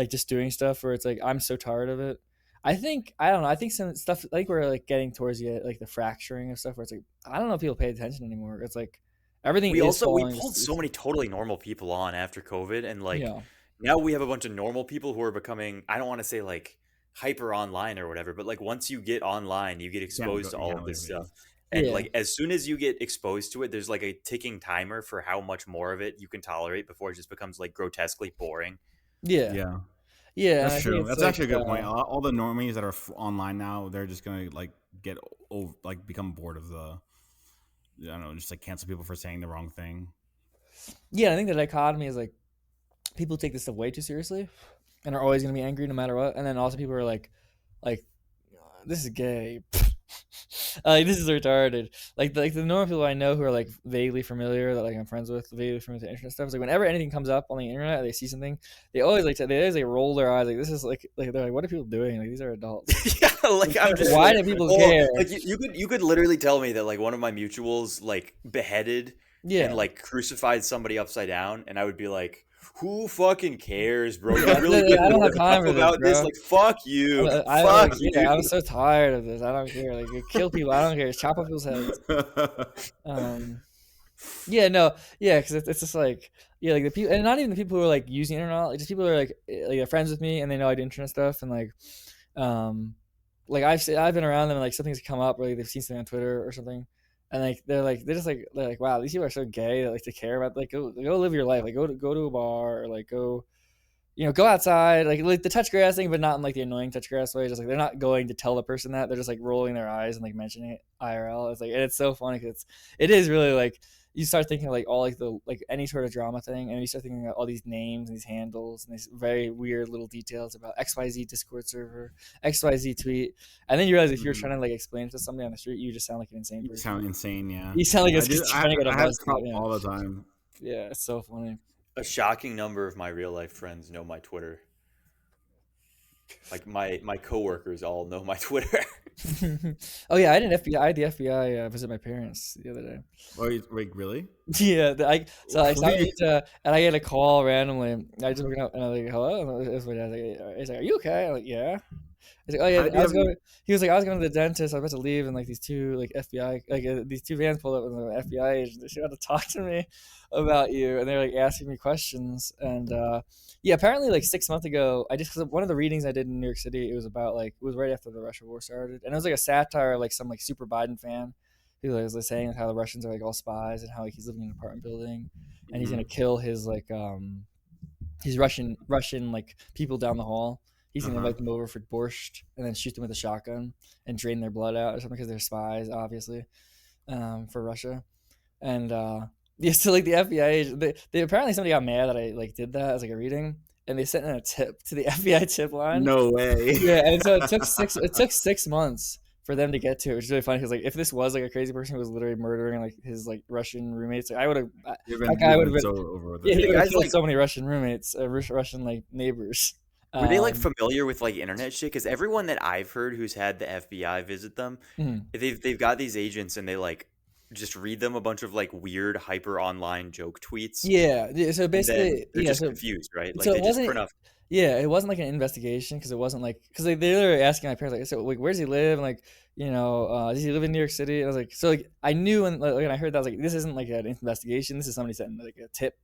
just doing stuff where it's like I'm so tired of it. I don't know. I think some stuff like we're like getting towards the fracturing of stuff where it's like I don't know if people pay attention anymore. It's like everything. We pulled so many totally normal people on after COVID, and like. Yeah. Now we have a bunch of normal people who are becoming, I don't want to say like hyper online or whatever, but like once you get online, you get exposed to all of this stuff. And like as soon as you get exposed to it, there's like a ticking timer for how much more of it you can tolerate before it just becomes like grotesquely boring. Yeah. That's true. That's actually a good point. All the normies that are online now, they're just going to like become bored of I don't know, just like cancel people for saying the wrong thing. Yeah, I think the dichotomy is like, people take this stuff way too seriously and are always going to be angry no matter what. And then also people are like this is gay. This is retarded. Like the normal people I know who are like vaguely familiar that like I'm friends with, vaguely familiar with the internet stuff. It's like whenever anything comes up on the internet, they see something, they always roll their eyes. Like this is like they're like, what are people doing? Like these are adults. Yeah, like I'm just why do people care? Like you could literally tell me that like one of my mutuals like beheaded and like crucified somebody upside down, and I would be like, who fucking cares, bro? You really I don't have time about this. Like, fuck you. Fuck you. Yeah, I'm so tired of this. I don't care. Like, you kill people. I don't care. Chop off people's heads. Because it's just like, like the people, and not even the people who are like using internet, like just people who are like they're friends with me and they know I do internet stuff, and like I've been around them and like something's come up, or like they've seen something on Twitter or something. And like they're like, wow, these people are so gay that like to care about, like go live your life, like go to a bar, or like go outside, like the touch grass thing, but not in like the annoying touch grass way. Just like they're not going to tell the person that, they're just like rolling their eyes and like mentioning it IRL. It's like, and it's so funny because it is really like you start thinking of like all like the like any sort of drama thing, and you start thinking about all these names and these handles and these very weird little details about XYZ Discord server, XYZ tweet, and then you realize if you're trying to like explain it to somebody on the street, you just sound like an insane person. You sound insane, yeah. You sound like a I have all the time. Yeah, it's so funny. A shocking number of my real life friends know my Twitter. Like my coworkers all know my Twitter. Oh yeah, I had the FBI visit my parents the other day. Wait, really? Yeah, I get a call randomly. I just looking up and I'm like, hello. He's like, are you okay? I'm like, yeah. He's like, oh How yeah, do you have? he was like, I was going to the dentist. I was about to leave, and like these two like FBI, like these two vans pulled up, and the FBI agent, she had to talk to me about you, and they're like asking me questions. And yeah, apparently like 6 months ago, I just, cause one of the readings I did in New York City, it was about like, it was right after the Russia war started, and it was like a satire, like some like super Biden fan who was like saying how the Russians are like all spies, and how like he's living in an apartment building, and he's gonna kill his like he's Russian like people down the hall. He's gonna invite them over for borscht and then shoot them with a shotgun and drain their blood out or something because they're spies, obviously, for Russia. And yeah, so like the FBI agent, they apparently somebody got mad that I like did that as like a reading, and they sent in a tip to the FBI tip line. No way. Yeah, and so it took 6 months for them to get to it, which is really funny because like if this was like a crazy person who was literally murdering like his like Russian roommates, like, I would have that guy would have been so over with yeah, it. he would have guys, killed like- so many Russian roommates, Russian like neighbors. Were they like familiar with like internet shit? Because everyone that I've heard who's had the FBI visit them, they've got these agents and they like just read them a bunch of like weird hyper online joke tweets. Yeah, so And then basically, they're yeah, just so confused, right? Like so they it just wasn't print off. yeah, it wasn't like an investigation because it wasn't like because they were asking my parents like, so like, where does he live? And like, you know, does he live in New York City? And I was like, so like I knew when I heard that I was like, this isn't like an investigation. This is somebody sending like a tip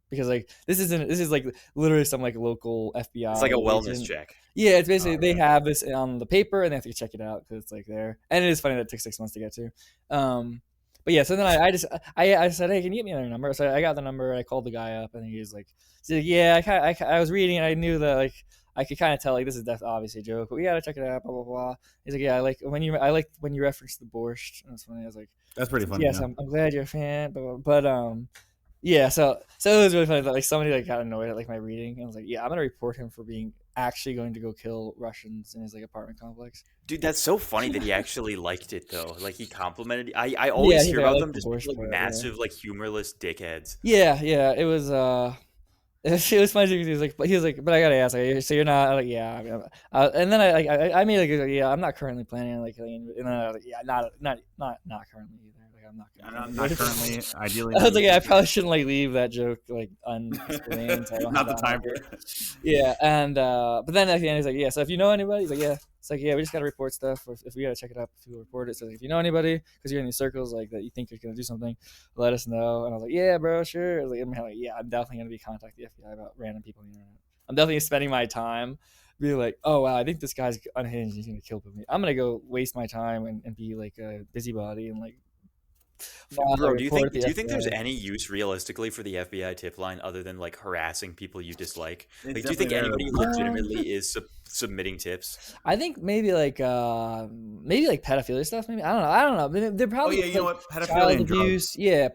because like this is like literally some like local FBI. It's like a wellness agent. check. Yeah, it's basically they have this on the paper and they have to check it out because it's like there. And it is funny that it took 6 months to get to. But yeah, so then I said, hey, can you get me another number? So I got the number. I called the guy up, and he was like, yeah, I was reading, and I knew that like I could kind of tell like this is obviously a joke, but we gotta check it out. Blah blah blah. He's like, yeah, I like when you reference the borscht. And that's funny. I was like, That's pretty funny. yes, Yeah. I'm glad you're a fan. But yeah, so it was really funny that like somebody like got annoyed at like my reading and was like, yeah, I'm gonna report him for being actually going to go kill Russians in his like apartment complex. Dude, that's so funny that he actually liked it though. Like he complimented. I always he's hear like, I about like them the just borscht being, like part, massive, like humorless dickheads. Yeah, it was it was funny because he was like, but I gotta ask, like, so you're not like, yeah, I mean, and then I made like, yeah, I'm not currently planning on like, and then I was like, yeah, not currently either. Like, I'm not currently. Ideally, I was like, yeah, I probably shouldn't like leave that joke like unexplained. So I don't not have the that time on for record. it. Yeah, and but then at the end he's like, yeah, so if you know anybody, he's like, yeah, it's like, yeah, we just gotta report stuff. Or if we gotta check it up, if you report it. So like, if you know anybody, because you're in these circles like that, you think you're gonna do something, let us know. And I was like, yeah, bro, sure. I was like, yeah, I'm definitely gonna be contacting the FBI about random people on the internet. I'm definitely spending my time being like, oh wow, I think this guy's unhinged. He's gonna kill me. I'm gonna go waste my time and be like a busybody and like. Bro, do you think there's any use realistically for the FBI tip line other than like harassing people you dislike? Like, do you think anybody legitimately is submitting tips? I think maybe like pedophilia stuff. Maybe I don't know. They're probably you know what? Pedophilia child and abuse. drugs. Yeah,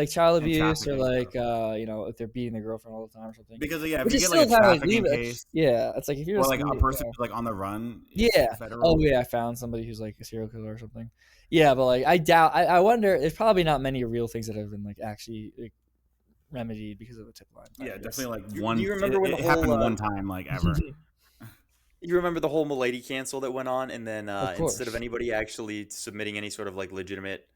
child And abuse or trafficking like stuff. you know, if they're beating their girlfriend all the time or something. Because yeah, if Which you is get like a still kinda, like, trafficking leave it. case, Yeah, it's like if you're or just like a leave- person who's like on the run. it's Yeah. federal. Oh yeah, I found somebody who's like a serial killer or something. Yeah, but like I doubt. I wonder. There's probably not many real things that have been like actually like, remedied because of the tip line. Yeah, definitely like Do one. you remember when it the happened whole, one time, like ever. You remember the whole Milady cancel that went on, and then course. instead of anybody actually submitting any sort of like legitimate,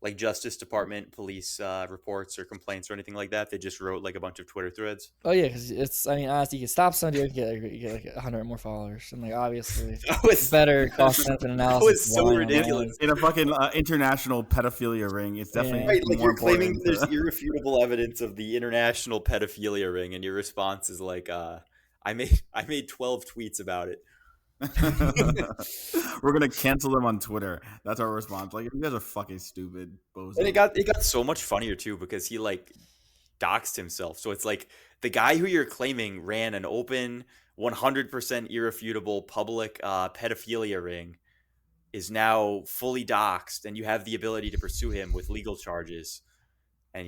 like Justice Department, police reports or complaints or anything like that, they just wrote like a bunch of Twitter threads. Oh yeah, because it's. I mean, honestly, you can stop somebody, you get like 100 more followers, and like obviously That was better cost benefit analysis. was so why not? ridiculous. In a fucking international pedophilia ring, it's definitely Right, like more you're claiming important. there's irrefutable evidence of the international pedophilia ring, and your response is like, I made 12 tweets about it. We're gonna cancel them on Twitter. That's our response. Like, you guys are fucking stupid. Bozo. And it got so much funnier too because he like doxed himself. So it's like the guy who you're claiming ran an open, 100% irrefutable public pedophilia ring is now fully doxed, and you have the ability to pursue him with legal charges. And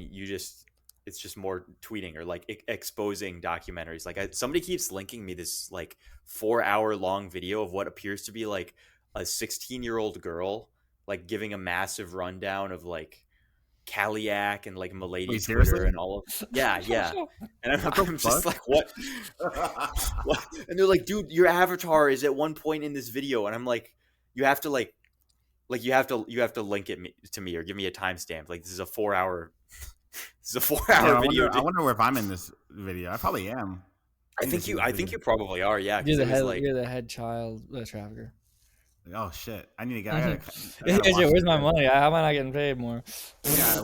it's just more tweeting or like exposing documentaries. Like somebody keeps linking me this like 4-hour long video of what appears to be like a 16-year-old girl like giving a massive rundown of like Kaliak and like Milady Wait, Twitter seriously? and all of yeah. And I'm the just fuck? like, what? And they're like, dude, your avatar is at one point in this video, and I'm like, you have to you have to link it to me or give me a timestamp. Like this is a 4-hour Yeah, video. I wonder if I'm in this video. I probably am. I think you probably are. Yeah, because it was like you're the head child trafficker. Like, oh shit! I need to get. I gotta Yeah, watch where's this, my right? money? How am I not getting paid more? Yeah,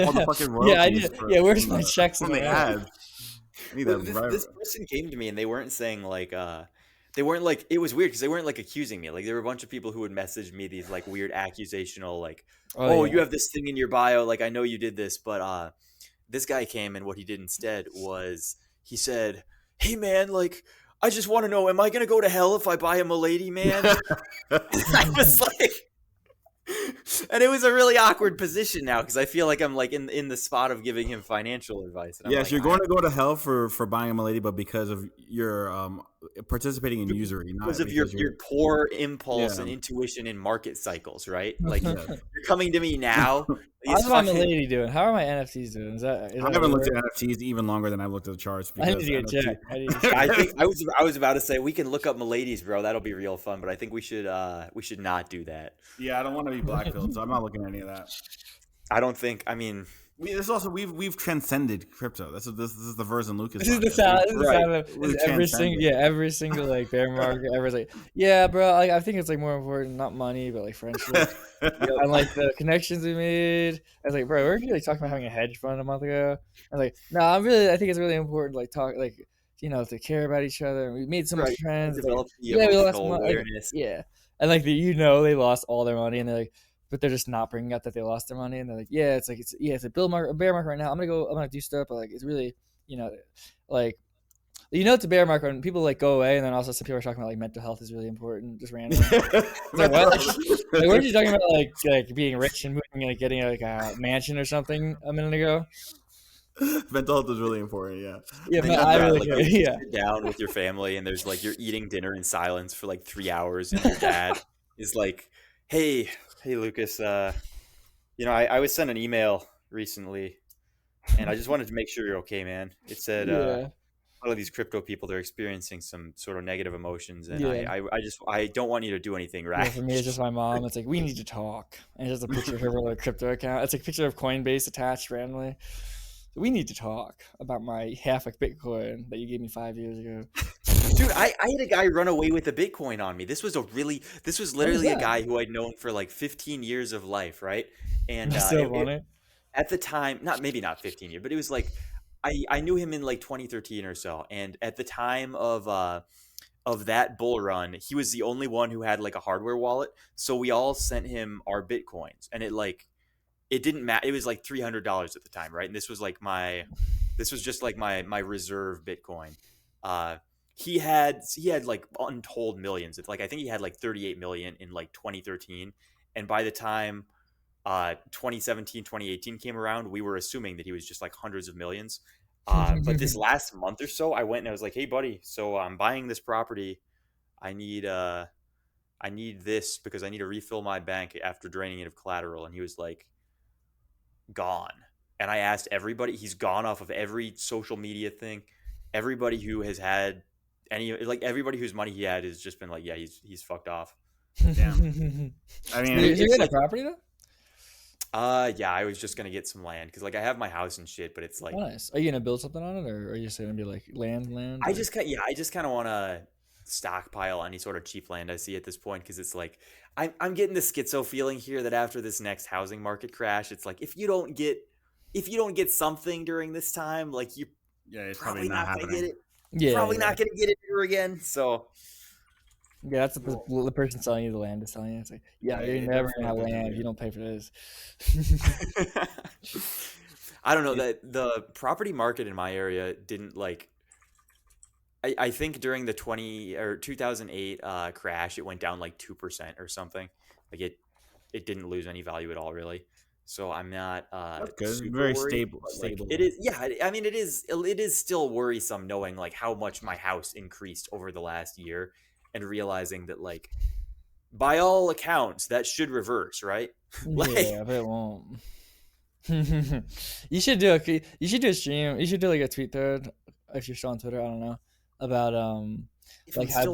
all the fucking royalties. Where's my checks from the ads? I need that. this person came to me and they weren't saying like they weren't like, it was weird because they weren't like accusing me. Like there were a bunch of people who would message me these like weird accusational like, oh, you have this thing in your bio, like I know you did this, but this guy came and what he did instead was he said, hey man, like I just want to know, am I gonna go to hell if I buy a Milady, man? I was like, and it was a really awkward position now because I feel like I'm like in the spot of giving him financial advice. And I'm Yes, like, you're going to go to hell for buying a Milady, but because of your participating in usury, not because of your poor impulse and intuition in market cycles, right? Like you're coming to me now. How's my Milady doing? How are my NFTs doing? I haven't looked at NFTs even longer than I've looked at the charts. I need to get checked. I think I was about to say we can look up Miladies, bro. That'll be real fun. But I think we should not do that. Yeah, I don't want to be blackpilled, so I'm not looking at any of that. I don't think. I mean, this also we've transcended crypto. This is the version Lucas. This is the sound. This is the sound of every single like bear market. Everyone's like, yeah, bro. Like I think it's like more important, not money, but like friendship and like the connections we made. I was like, bro, weren't you like talking about having a hedge fund a month ago? I was like, no, I think it's really important to like talk like to care about each other. And we made so much friends. Develop we lost awareness. And like they lost all their money, and they're like. But they're just not bringing up that they lost their money, and they're like, it's a bear market right now. I'm gonna do stuff, but like it's really, it's a bear market when people like go away, and then also some people are talking about like mental health is really important, just randomly. Like what? Like weren't you talking about like being rich and moving and getting like a mansion or something a minute ago? Mental health is really important, yeah. Yeah, but I really sit down with your family, and there's like you're eating dinner in silence for like 3 hours, and your dad is like, Hey, Lucas, I was sent an email recently, and I just wanted to make sure you're okay, man. It said a lot of these crypto people, they're experiencing some sort of negative emotions, and I don't want you to do anything rash. Yeah, for me, it's just my mom. It's like, we need to talk. And it's just a picture of her with a crypto account. It's like a picture of Coinbase attached randomly. We need to talk about my half a Bitcoin that you gave me 5 years ago. Dude, I had a guy run away with a Bitcoin on me. This was literally a guy who I'd known for like 15 years of life, right? And at the time, maybe not 15 years, but it was like I knew him in like 2013 or so. And at the time of that bull run, he was the only one who had like a hardware wallet. So we all sent him our Bitcoins, and it didn't matter. It was like $300 at the time, right? And this was just like my reserve Bitcoin. He had like untold millions. It's like I think he had like 38 million in like 2013, and by the time 2017 2018 came around, we were assuming that he was just like hundreds of millions. But this last month or so, I went and I was like, hey buddy, so I'm buying this property. I need this because I need to refill my bank after draining it of collateral. And he was like, gone. And I asked everybody, he's gone off of every social media thing. Everybody who has had everybody whose money he had has just been like, yeah, he's fucked off. Damn. I mean, did you get a property though? Yeah, I was just gonna get some land because like I have my house and shit, but it's like, nice. Are you gonna build something on it, or are you just gonna be like land? I just kind of want to stockpile any sort of cheap land I see at this point because it's like I'm getting the schizo feeling here that after this next housing market crash, it's like if you don't get something during this time, like it's probably not gonna happening. get it. Probably not gonna get it ever again. So. Yeah, that's the person selling you the land is telling you. It's like, you're never gonna have land if you don't pay for this. I don't know that the property market in my area didn't like. I think during the 2008 crash, it went down like 2% or something. Like it didn't lose any value at all, really. So I'm not very stable. It is, yeah. I mean, it is still worrisome knowing like how much my house increased over the last year, and realizing that like by all accounts that should reverse, right? Yeah, but it won't. You should do a stream. You should do like a tweet thread if you're still on Twitter. I don't know about like how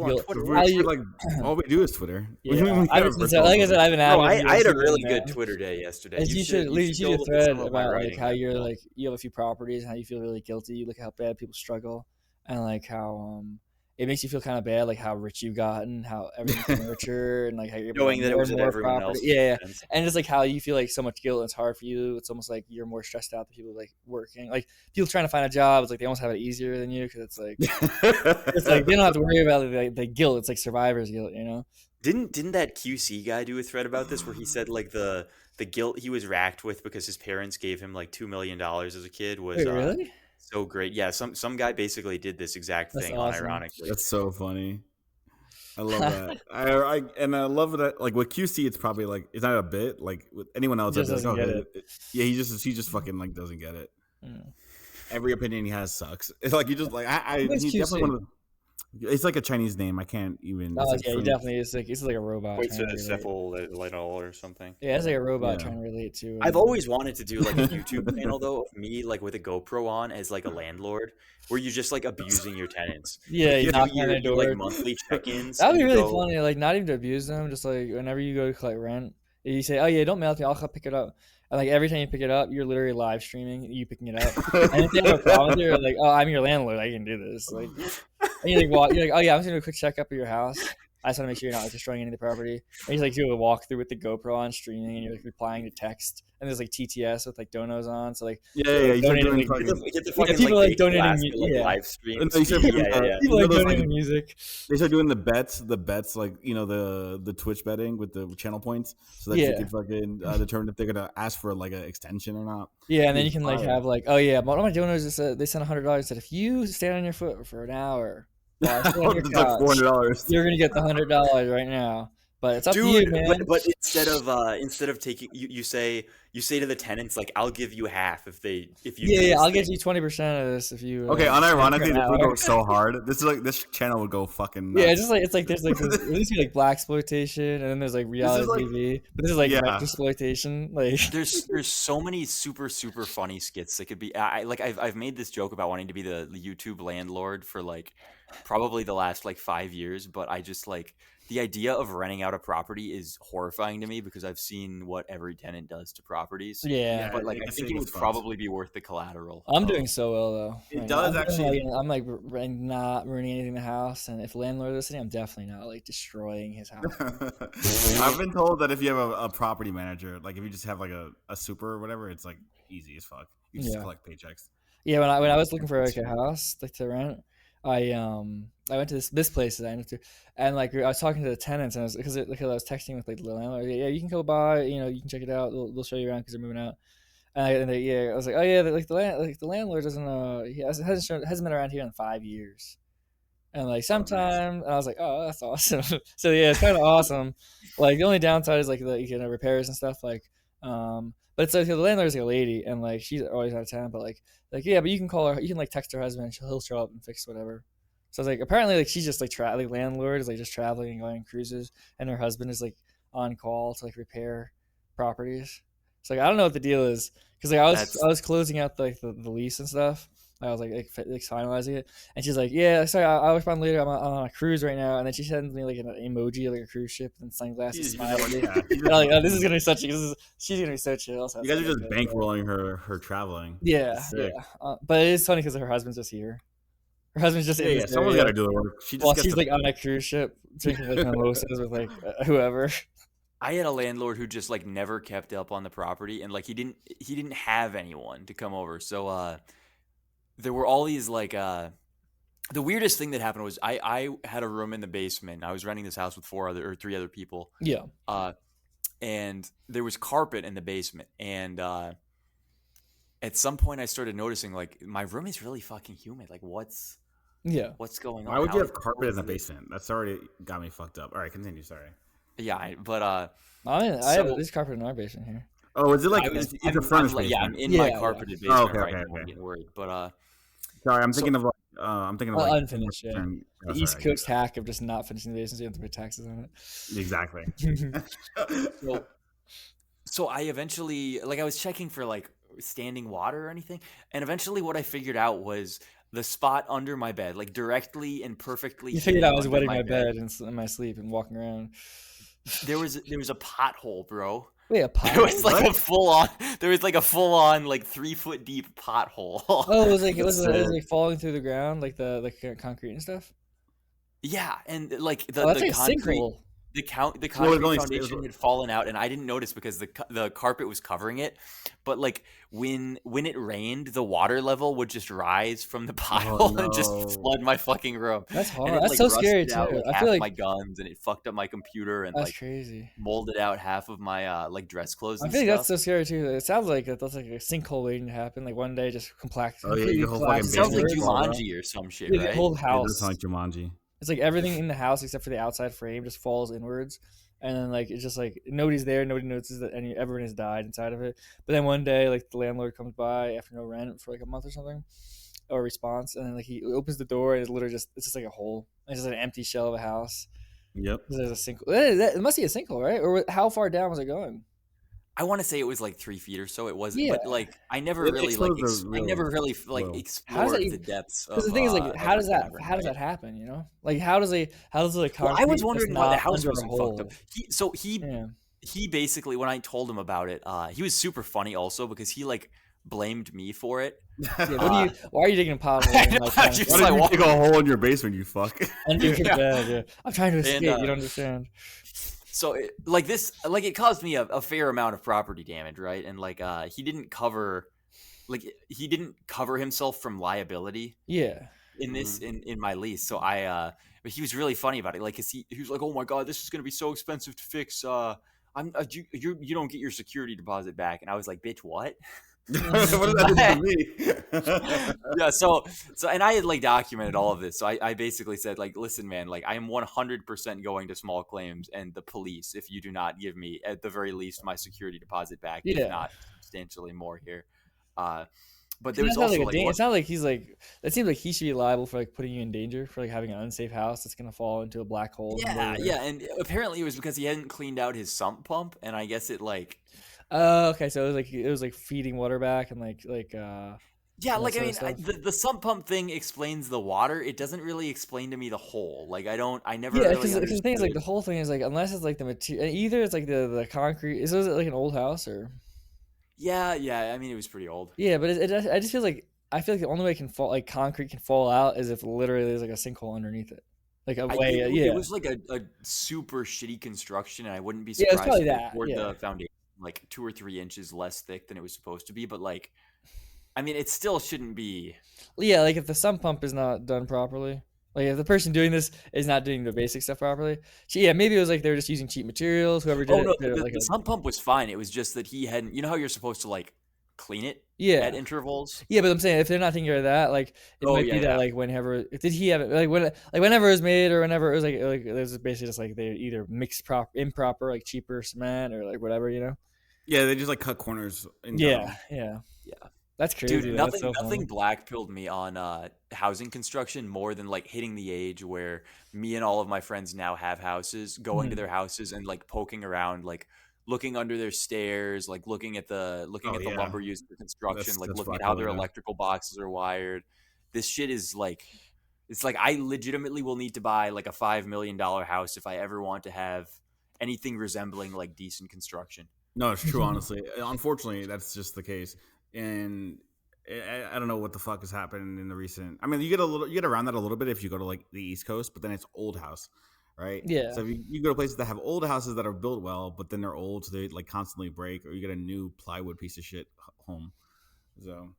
all we do is Twitter. Yeah. Like I said, I've been I had a really good Twitter day yesterday. You should do a thread about like how you're like you have a few properties and how you feel really guilty. You look at how bad people struggle, and like how it makes you feel kind of bad, like how rich you've gotten, how everything's richer, and like how you're able to Knowing have that it more was and at more everyone property. else's Yeah, expense. and just like how you feel like so much guilt, and it's hard for you. It's almost like you're more stressed out than people like working. Like people trying to find a job, it's like they almost have it easier than you because it's like they don't have to worry about the guilt. It's like survivor's guilt, you know. Didn't that QC guy do a thread about this where he said like the guilt he was racked with because his parents gave him like $2 million as a kid was Wait, really? so great. Yeah, some guy basically did this exact That's thing awesome. unironically. That's so funny. I love that. I love that. Like with QC, it's probably like it's not a bit. Like with anyone else, He I'd just be like, doesn't okay, get it. yeah, he just fucking like doesn't get it. Mm. Every opinion he has sucks. It's like you just like What's he's QC? definitely one of the. It's like a Chinese name. I can't even. It's Oh like yeah, he from- definitely is. Like it's like a robot. Wait, trying to relate. Cephalidol or something. Yeah, it's like a robot Yeah. trying to relate to. I've always wanted to do like a YouTube channel though of me like with a GoPro on as like a landlord, where you're just like abusing your tenants. Yeah, Like, you you knock do on their your like door. monthly check-ins. That would be and really go- funny. Like not even to abuse them, just like whenever you go to collect rent, you say, "Oh yeah, don't mail it to me. I'll come pick it up." And like every time you pick it up, you're literally live streaming you picking it up. And if they have a problem with it, you're like, "Oh, I'm your landlord. I can do this." Like, and you're like, "Oh yeah, I'm just gonna do a quick checkup of your house. I just want to make sure you're not like, destroying any of the property." And you like do a walkthrough with the GoPro on streaming, and you're like replying to text. And there's like TTS with like donos on, so like yeah. You start donating, doing like, fucking. Get the fucking people, like, big donating blast mu- for, like, yeah. live streams. No, you start doing, yeah. people You like know those, donating music. They start doing the bets, like the Twitch betting with the channel points, so that you Yeah. can fucking determine if they're gonna ask for like an extension or not. Yeah, and then you It's can like fire. have like, oh yeah, one of my donors just said they sent $100. Said if you stand on your foot for an hour while I sit on your It's like couch, $400. you're gonna get the $100 right now. But it's up to you, Dude, man. but instead of taking you say to the tenants like I'll give you half if you do Yeah, this I'll thing. get you 20% of this if you. Okay, stand for unironically, an this would hour. go so hard. This channel would go fucking nuts. Yeah, it's just like there's like this, at least like black exploitation, and then there's like reality like- TV, but this is like Yeah. exploitation. Like There's so many super funny skits that could be. I've made this joke about wanting to be the YouTube landlord for like probably the last like 5 years, but I just like the idea of renting out a property is horrifying to me because I've seen what every tenant does to properties. yeah. But like it I gets think it fucked. would probably be worth the collateral. I'm doing so well though. It Like, does I'm actually- I'm like not ruining anything in the house, and if landlord listening, I'm definitely not like destroying his house. I've been told that if you have a property manager, like if you just have like a super or whatever, it's like easy as fuck. You just Yeah. collect paychecks. Yeah, when I was looking for like a house like to rent, I went to this place that I went to, and like I was talking to the tenants, and I was because I was texting with like the landlord. Yeah, you can go by. You can check it out. They'll show you around because they're moving out. And I was like, oh yeah, like the landlord doesn't he hasn't been around here in 5 years. And like sometime, and I was like, oh, that's awesome. So yeah, it's kind of awesome. Like the only downside is like the repairs and stuff. Like, but it's like the landlord's like a lady, and like she's always out of town. But like yeah, but you can call her. You can like text her husband. He'll show up and fix whatever. So it's like apparently like she's just like landlord is like just traveling and going on cruises, and her husband is like on call to like repair properties. So like I don't know what the deal is because like I was closing out like the lease and stuff. I was like finalizing it, and she's like, "Yeah, sorry, I'll respond later. I'm on a cruise right now." And then she sends me like an emoji, like a cruise ship and sunglasses, smiling. And I'm like, "Oh, this is gonna be such. She's gonna be so chill." So You guys are just bankrolling her traveling. Yeah, Sick. yeah. But it is funny because her husband's just here. Her husband's just in this Someone's area got to do the work. She just while gets she's to- like on a cruise ship drinking like mimosas with like whoever. I had a landlord who just like never kept up on the property, and like he didn't have anyone to come over. So there were all these like the weirdest thing that happened was I had a room in the basement. I was renting this house with three other people. Yeah. And there was carpet in the basement, and at some point I started noticing like my room is really fucking humid. Like what's going on? Why would you How have carpet in the cold is it? basement? That's already got me fucked up. All right, continue. Sorry. Yeah, but I have So- this carpet in our basement here. Oh, is it like I was- it's a furnished I'm, yeah, I'm basement? in Yeah, my yeah. carpeted Oh, basement okay, right okay, now. I'm okay. getting worried, but Sorry, I'm thinking of like Unfinished, yeah. Oh, The sorry, East Coast hack of just not finishing the basement, so you have to pay taxes on it. Exactly. so I eventually like I was checking for like standing water or anything, and eventually what I figured out was the spot under my bed, like directly and perfectly. You figured out I was under wetting my bed in my sleep and walking around. There was a pothole, bro. Wait, a There was pothole? like a full on like 3 foot deep pothole. Oh, it was like it was That's like falling through the ground, like the concrete and stuff. Yeah, and like Oh, that's the like a concrete sinkhole. the No, concrete foundation had fallen out, and I didn't notice because the carpet was covering it. But like when it rained, the water level would just rise from the pothole and just no. flood my fucking room. That's And hard. it That's like so scary rusted out too. like I half feel of like my guns, and it fucked up my computer and that's like crazy. molded out half of my like dress clothes I and feel like that's stuff. so scary too. It sounds like that's like a sinkhole waiting to happen. Like one day, just Oh, yeah, completely your whole fucking It collapses sounds like basement inwards. falls out. Jumanji or some shit, Yeah, the right? whole It does house. sound like Jumanji. It's like everything in the house except for the outside frame just falls inwards, and then like it's just like nobody's there, nobody notices that everyone has died inside of it. But then one day, like the landlord comes by after no rent for like a month or something, or response, and then like he opens the door and it's literally it's just like a hole. It's just an empty shell of a house. Yep. There's a sinkhole. It must be a sinkhole, right? Or how far down was it going? I want to say it was like 3 feet or so. It wasn't, Yeah. but like I never It really like exposed a I never real really like well. How does that explored even? the depths Because of the thing is, like, of how the does that cavern, right? happen? You know, like how does the like Well, I was concrete that's wondering why the not house under a wasn't fucked up. hole? He Yeah. he basically, when I told him about it, he was super funny also because he like blamed me for it. Yeah. What do you? Why are you digging a pothole in like I'm just Why like, did you what? dig a hole in your basement, you fuck? under your Yeah. bed? Yeah. I'm trying to escape. And You don't understand. so like this, like it caused me a fair amount of property damage, right? And like he didn't cover himself from liability Yeah. in this in my lease. So but he was really funny about it. Like, 'cause he was like, "Oh my god, this is gonna be so expensive to fix. You don't get your security deposit back." And I was like, "Bitch, what?" What does that do to me? Yeah. So and I had like documented all of this. So I basically said like, "Listen, man, like I am 100% going to small claims and the police if you do not give me at the very least my security deposit back, if Yeah. not substantially more here." But It there was sounds also like like it's not like he's like. That seems like he should be liable for like putting you in danger for like having an unsafe house that's gonna fall into a black hole. yeah, and apparently it was because he hadn't cleaned out his sump pump, and I guess it like Okay. So it was like feeding water back and yeah, that like I sort mean, of stuff. the sump pump thing explains the water. It doesn't really explain to me the hole. Like I never Yeah, really because the thing is like understood. the whole thing is like unless it's like the material, either it's like the concrete. Is it like an old house or? Yeah, I mean, it was pretty old. Yeah, but I just feel like I feel like the only way it can fall like concrete can fall out is if literally there's like a sinkhole underneath it, like a way. It Yeah, was like a super shitty construction, and I wouldn't be yeah, it's surprised probably if they that. poured Yeah, the foundation like 2 or 3 inches less thick than it was supposed to be. But like, I mean, it still shouldn't be. yeah, like if the sump pump is not done properly, like if the person doing this is not doing the basic stuff properly, yeah, maybe it was like they were just using cheap materials. Whoever did Oh no, it did it like the sump pump was fine. It was just that he hadn't. You know how you're supposed to like clean it at yeah. intervals. Yeah, but I'm saying if they're not thinking of that, like it Oh might be that yeah. like whenever did he have it whenever it was made or whenever it was like it was basically just like they either mixed improper like cheaper cement or like whatever Yeah, they just like cut corners in Yeah, general. yeah. That's crazy. Dude, That's so nothing funny. black-pilled me on housing construction more than like hitting the age where me and all of my friends now have houses, going to Mhm. their houses and like poking around, like looking under their stairs, like looking at the Oh yeah, lumber used for construction, like that's looking at black how color their now. electrical boxes are wired. This shit is like it's like I legitimately will need to buy like a $5 million house if I ever want to have anything resembling like decent construction. No, it's true. Honestly, unfortunately, that's just the case. And I don't know what the fuck has happened in the recent. I mean, you get around that a little bit if you go to like the East Coast, but then it's old house, right? Yeah. So if you go to places that have old houses that are built well, but then they're old, so they like constantly break, or you get a new plywood piece of shit home. So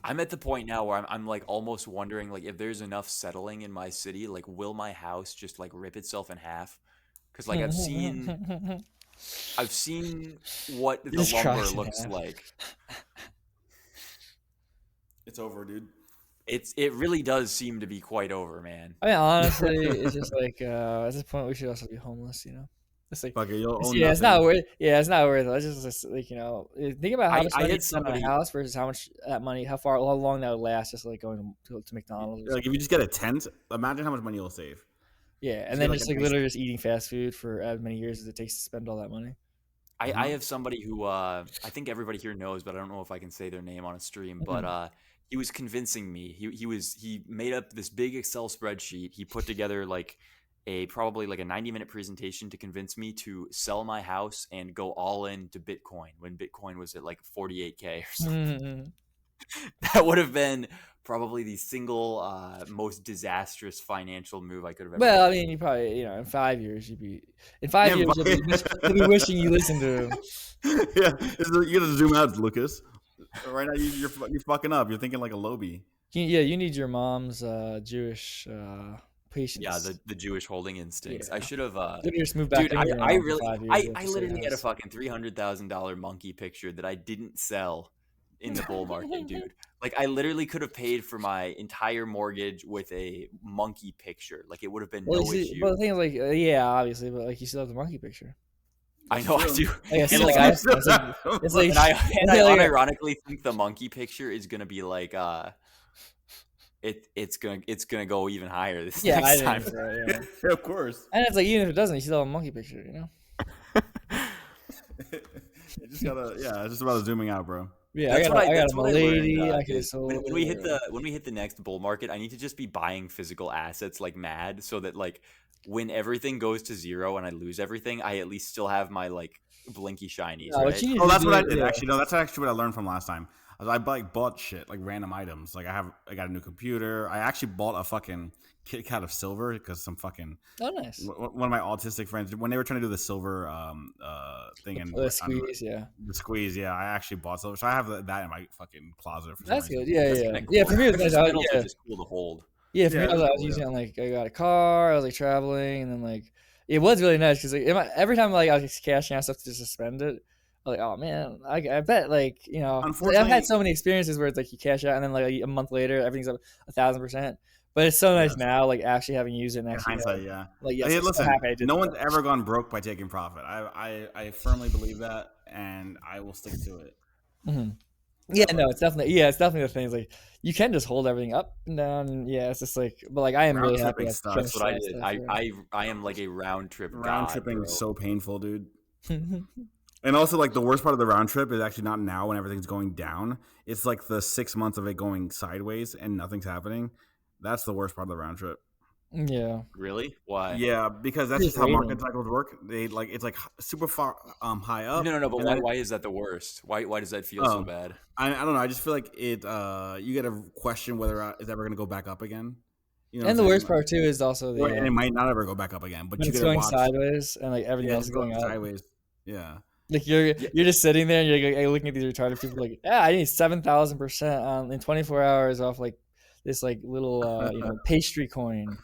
I'm at the point now where I'm like almost wondering like if there's enough settling in my city, like will my house just like rip itself in half? Because like I've seen what the Just lumber cracks in looks half. like. it's over, dude. It really does seem to be quite over, man. I mean, honestly, it's just like at this point we should also be homeless. It's like Fuck it, you'll own yeah, it's nothing. not worth. Yeah, it's not worth it. It's just like think about how much I money you had spend on a somebody house versus how much that money, how long that would last, just like going to McDonald's. Or Like if you just get a tent, imagine how much money you'll save. Yeah, and Just then get, like, just a like nice- literally just eating fast food for as many years as it takes to spend all that money. I have somebody who I think everybody here knows, but I don't know if I can say their name on a stream. But he was convincing me. He made up this big Excel spreadsheet. He put together like probably like a 90-minute presentation to convince me to sell my house and go all in to Bitcoin when Bitcoin was at like 48K or something. That would have been probably the single most disastrous financial move I could have ever Well, I made. mean, you probably, in 5 years, you'll be you'll be wishing you listened to him. Yeah, you gotta zoom out, Lucas. Right now, you're fucking up. You're thinking like a Lobi. You need your mom's Jewish patience. Yeah, the Jewish holding instincts. Yeah. I should have. You just move back Dude, in your I mom for really, 5 years. I literally had a fucking $300,000 monkey picture that I didn't sell in the bull market, dude. Like, I literally could have paid for my entire mortgage with a monkey picture. Like, it would have been no issue. But the thing is, like, yeah, obviously, but like, you still have the monkey picture. I know I do. Like, And like, I unironically think the monkey picture is gonna be like it's gonna go even higher this next time. Yeah. Of course. And it's like, even if it doesn't, you still have a monkey picture, you know? You just gotta, it's just about zooming out, bro. Yeah, I got a lady. I could sold. When we hit the next bull market, I need to just be buying physical assets like mad, so that like when everything goes to zero and I lose everything, I at least still have my like blinky shinies. No, right? Oh, that's what I did. Actually, no, that's actually what I learned from last time. I like bought shit like random items. Like I got a new computer. I actually bought a fucking Kit Kat of silver because some fucking nice. One of my autistic friends, when they were trying to do the silver thing and the squeeze, the squeeze, I actually bought silver, so I have that in my fucking closet. For that's some good. reason. Yeah. For me, it was nice. Just cool to hold. Yeah, for me, I was using it on, like, I got a car, I was like traveling, and then like it was really nice because like every time like I was cashing out stuff to suspend it, I was like, oh man, I bet like I've had so many experiences where it's like you cash out and then like a month later everything's up 1,000%. But it's so nice now, like actually having used it. And actually, hindsight, like hey, listen, no one's that. ever gone broke by taking profit. I firmly believe that, and I will stick to it. Mm-hmm. Yeah, no, it's definitely the thing. Is like you can just hold everything up and down, and it's just like, but like I am really happy. That's what I did. I am like a round tripping is so painful, dude. And also, like, the worst part of the round trip is actually not now when everything's going down. It's like the 6 months of it going sideways and nothing's happening. That's the worst part of the round trip. Yeah. Really? Why? Yeah, because that's just how market cycles work. They like it's like super far high up. No. But why is that the worst? Why does that feel so bad? I don't know. I just feel like it. You got to question whether it's ever going to go back up again. And the worst part too is also and it might not ever go back up again. But when it's going sideways and like everything else is going up. Sideways. Yeah. Like you're just sitting there and you're looking at these retarded people like, I need 7,000% in 24 hours off like this like little pastry coin.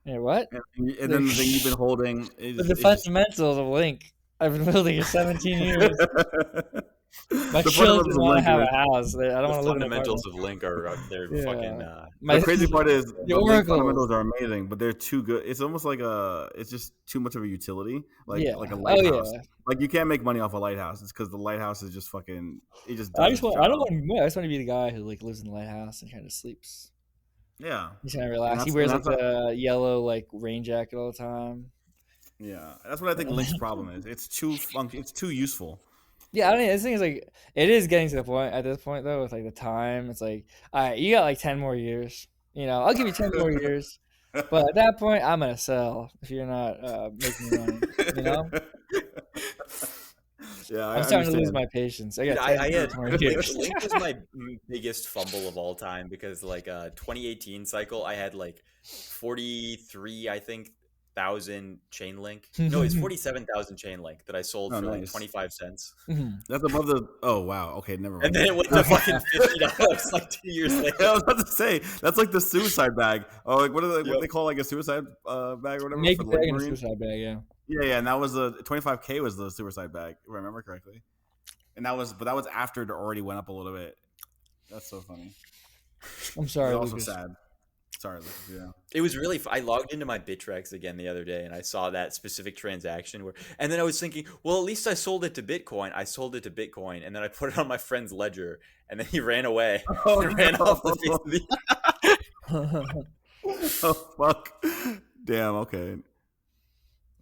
And what? And then the thing you've been holding is the fundamentals of Link. I've been building it 17 years. My children want to have a house. I don't want to live in an fundamentals of Link are they're fucking. The crazy part is the Link fundamentals are amazing, but they're too good. It's almost like it's just too much of a utility, like a lighthouse. Like you can't make money off a lighthouse. It's because the lighthouse is just fucking. It just. I just want to be the guy who like lives in the lighthouse and kind of sleeps. Yeah, he's kind of relaxed. He wears like the yellow like rain jacket all the time. Yeah, that's what I think Link's problem is. It's too It's too useful. Yeah, I don't know. This thing is like it is getting to the point at this point though with like the time. It's like, all right, you got like 10 more years. I'll give you 10 more years, but at that point, I'm gonna sell if you're not making money. Yeah, I'm starting to lose my patience. Link was my biggest fumble of all time because like 2018 cycle, I had like 43, I think, 1,000 chain link. No, it's 47,000 chain link that I sold for like 25 cents. That's above the. Oh wow. Okay, never mind. And then it went to fucking $50 like 2 years later. I was about to say that's like the suicide bag. Oh, like what they call like a suicide bag or whatever. Make it a suicide bag, yeah. Yeah, and that was the 25K was the suicide bag, if I remember correctly. And that was after it already went up a little bit. That's so funny. I'm sorry. Also sad. Sorry, Lucas. Yeah. It was really. I logged into my Bittrex again the other day, and I saw that specific transaction and then I was thinking, well, at least I sold it to Bitcoin. I sold it to Bitcoin, and then I put it on my friend's ledger, and then he ran away. Ran off the face of the. Oh fuck! Damn. Okay.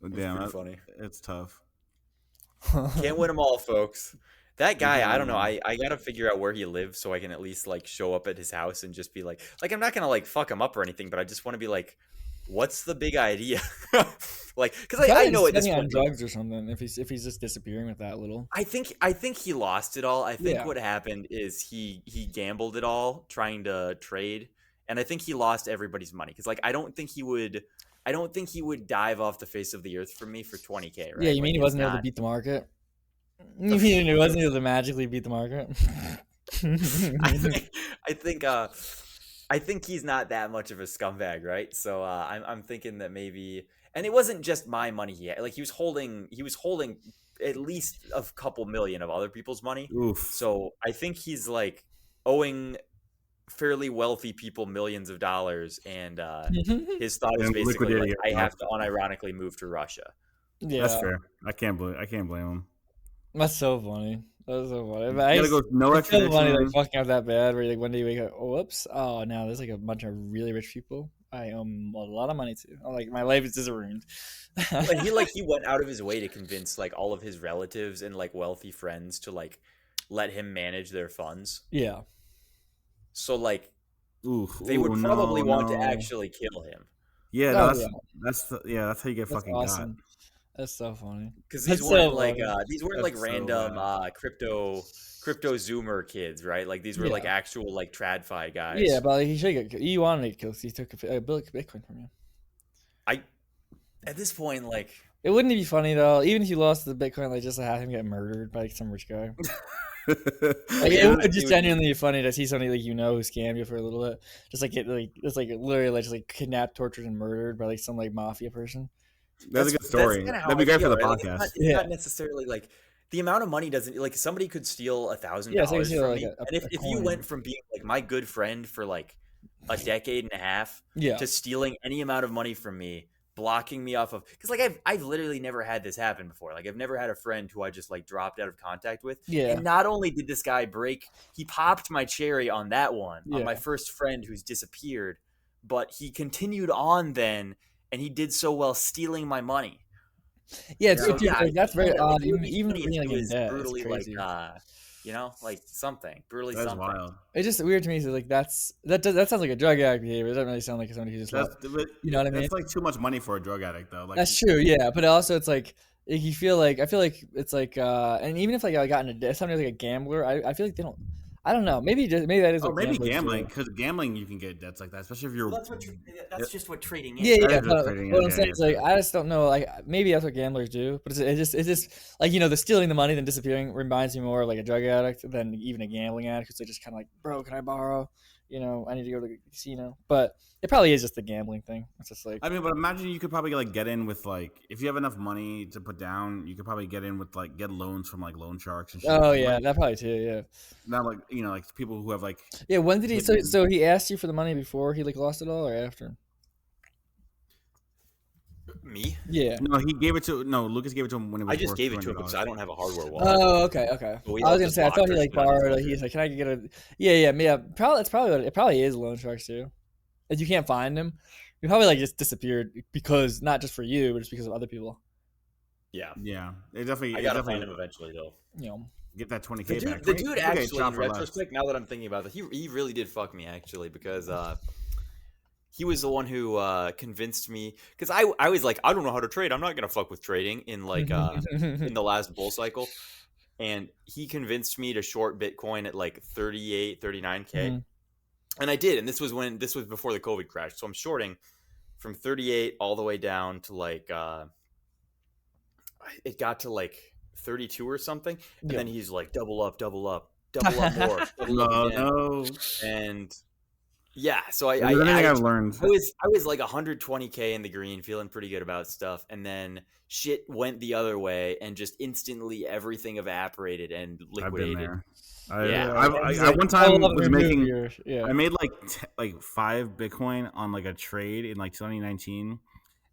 Damn, that's funny. It's tough. Can't win them all, folks. That guy, I don't know. I gotta figure out where he lives so I can at least like show up at his house and just be like I'm not gonna like fuck him up or anything, but I just want to be like, what's the big idea? Like, because I know at this on point, drugs or something. If he's just disappearing with that little. I think he lost it all. I think Yeah. what happened is he gambled it all trying to trade, and I think he lost everybody's money because like I don't think he would dive off the face of the earth for me for 20K, right? Yeah, you Like, mean he it's wasn't able to not- beat the market? You mean he wasn't able to magically beat the market? I think he's not that much of a scumbag, right? So I'm thinking that maybe, and it wasn't just my money he had. Like he was holding at least a couple million of other people's money. Oof. So I think he's like owing fairly wealthy people millions of dollars, and his thought is And basically like, liquidating I it. have to unironically move to Russia. Yeah, That's fair. I can't blame him. that's so funny. That's so funny. You But gotta go no it's so funny, like extradition. fucking up that bad. Where like one day you wake up, oh, whoops, oh no, there's like a bunch of really rich people I owe a lot of money to. I'm like, my life is just ruined. And he went out of his way to convince like all of his relatives and like wealthy friends to like let him manage their funds. Yeah, So like Oof. they would Ooh, probably no, want to no. actually kill him Yeah, Oh, that's that's how you get that's fucking awesome. That's so funny. because That's these so weren't like funny. these weren't That's like so random bad. crypto zoomer kids, right? Like these were Yeah. like actual like tradfi guys. Yeah, but like, he should get. He wanted to get killed. 'Cause he took a Bitcoin from you. At this point, like It wouldn't be funny though, even if you lost the Bitcoin, like just to have him get murdered by like, some rich guy. Like Yeah, it would it just would- genuinely be funny to see somebody like who scammed you for a little bit, just like get like just like literally like just like kidnapped, tortured, and murdered by like some like mafia person. That's a good story. kinda how That'd be I great for feel, the right? Like, podcast. it's Yeah. not necessarily like the amount of money doesn't like somebody could steal $1,000 Yeah, so you see, from like, me, a and if you coin. went from being like my good friend for like a decade and a half Yeah, to stealing any amount of money from me, blocking me off of because like I've literally never had this happen before. Like I've never had a friend who I just like dropped out of contact with. yeah, And not only did this guy he popped my cherry on that one, on Yeah. my first friend who's disappeared, but he continued on then, and he did so while stealing my money. yeah. It's, So, dude, yeah, like, that's very like, odd. it would Even be being funny like if in it was debt, it's brutally crazy. like something brutally That's something. wild. It's just weird to me. So like that sounds like a drug addict behavior. It doesn't really sound like somebody who just That's lost. You know what I mean? That's like too much money for a drug addict, though. Like That's true, yeah. But also, it's like you feel like I feel like it's like, and even if like I got into debt, somebody like a gambler, I feel like they don't. I don't know. Maybe that is. or what maybe gamblers do. gambling, because gambling you can get debts like that, especially if you're. That's just what trading is. Yeah, That yeah. is But trading, what I'm okay, saying yeah, is like sure. I just don't know. Like maybe that's what gamblers do, but it's just like the stealing the money then disappearing reminds me more of like a drug addict than even a gambling addict because they just kind of like, bro, can I borrow? I need to go to the casino. But it probably is just the gambling thing. It's just like I mean, but imagine you could probably like get in with like if you have enough money to put down, you could probably get in with like get loans from like loan sharks and shit. oh Like, yeah, that probably too. Yeah, not like like people who have like yeah. When did he? So hidden- so he asked you for the money before he like lost it all or after? Me? Yeah. Lucas gave it to him when it was I just worth gave it to him $200. because I don't have a hardware wallet. Oh, okay, okay. But we I all was gonna just say I thought locked he our like shit on his borrowed. computer. He's like, can I get a? Yeah. Probably that's probably what it probably is loan sharks too. If you can't find him, he probably like just disappeared because not just for you, but just because of other people. Yeah. Yeah, it definitely. I gotta find him eventually though. Get that 20K The back. dude 20K actually, shot in for less. retrospect, now that I'm thinking about it, he really did fuck me actually because he was the one who convinced me because I was like, I don't know how to trade. I'm not gonna fuck with trading in like in the last bull cycle, and he convinced me to short Bitcoin at like 38, 39K, Mhm. and I did. And this was before the COVID crash, so I'm shorting from 38 all the way down to like it got to like 32 or something, and Yeah. then he's like double up more, double up No, again. no. And yeah, so I There's anything I've learned. I was like 120K in the green, feeling pretty good about stuff, and then shit went the other way, and just instantly everything evaporated and I've been liquidated. there. Yeah. I one time all of was them making. here. Yeah. I made like 5 Bitcoin on like a trade in like 2019,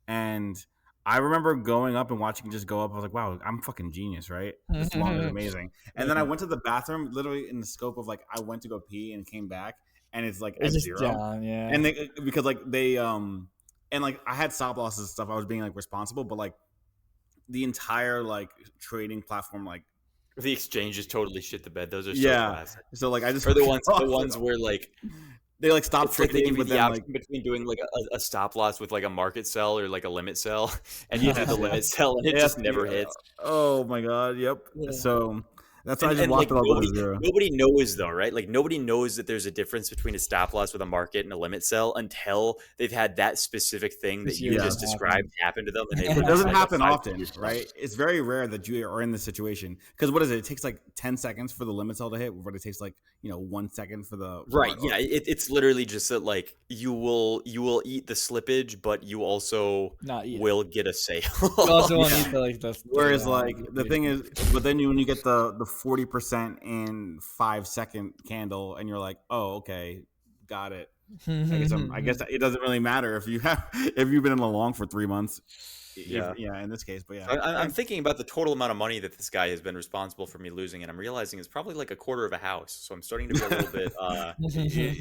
and I remember going up and watching it just go up. I was like, "Wow, I'm fucking genius, right? This long is amazing." And then I went to the bathroom, literally in the scope of like I went to go pee and came back, and it's like It's at just 0. down, yeah. And because like they and like I had stop losses and stuff. I was being like responsible, but like the entire like trading platform, like The exchange is totally shit the bed. Those are so Yeah. classic. so like I just Or the ones where like they like stop It's like they trading, give you but the then option like between doing like a stop loss with like a market sell or like a limit sell, and you do the yes, limit yes. sell and it Yes, just never hits. oh my god, yep. Yeah. So that's why I just And like locked it all to zero. nobody knows though, right? Like nobody knows that there's a difference between a stop loss with a market and a limit sell until they've had that specific thing that This you year just doesn't described happen to them, and they It lose doesn't like a happen 5 often, figure chunk. right? It's very rare that you are in this situation because what is it? It takes like 10 seconds for the limit sell to hit, but it takes like 1 second for the Right. mark. Yeah. It's literally just that like you will eat the slippage, but you also Not eat it. will get a sale. You also won't Yeah. eat the like the. Whereas like the thing is, but then when you get the 40% in 5 second candle, and you're like, oh okay, got it. I guess it doesn't really matter if you've been in the long for 3 months. Yeah. In this case, but yeah, I'm thinking about the total amount of money that this guy has been responsible for me losing, and I'm realizing it's probably like a quarter of a house. So I'm starting to be a little bit.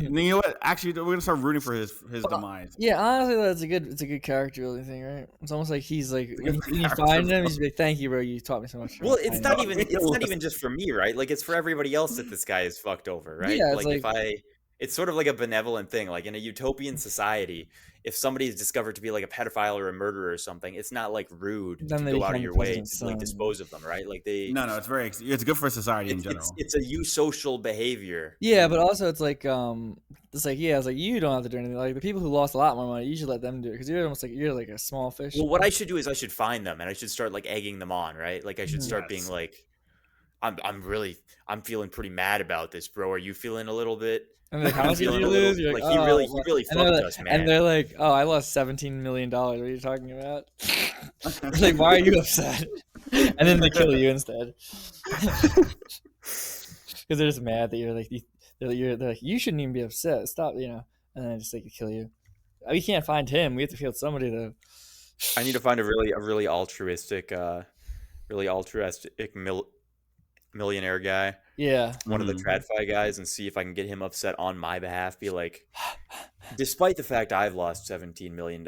you know what? Actually, we're gonna start rooting for his demise. Yeah, honestly, it's a good character building thing, right? It's almost like he's like when you find him, he's like, "Thank you, bro. You taught me so much." Well, it's not know. even just for me, right? Like it's for everybody else that this guy is fucked over, right? Yeah, it's it's sort of like a benevolent thing. Like in a utopian society, if somebody is discovered to be like a pedophile or a murderer or something, it's not like rude Then to they go out become of the your way president's to like son. dispose of them, right? Like they, No, it's good for society in it's, general. it's a eusocial behavior. Yeah, but also it's like it's like you don't have to do anything. Like the people who lost a lot more money, you should let them do it because you're like a small fish. Well, what I should do is I should find them and I should start like egging them on, right? Like I should start being Yes. like, I'm feeling pretty mad about this, bro. Are you feeling a little bit? And like, how I'm much did feeling you a little lose? You're like like, he oh, really what?" fucked And they're like, us, man. and they're like, oh, I lost $17 million. What are you talking about? It's like, why are you upset? And then they kill you instead. Because they're just mad that they're like, you shouldn't even be upset. Stop, And then just like kill you. We can't find him. We have to kill somebody though. I need to find a really altruistic millionaire guy, Yeah. one of the TradFi guys, and see if I can get him upset on my behalf. Be like, despite the fact I've lost $17 million,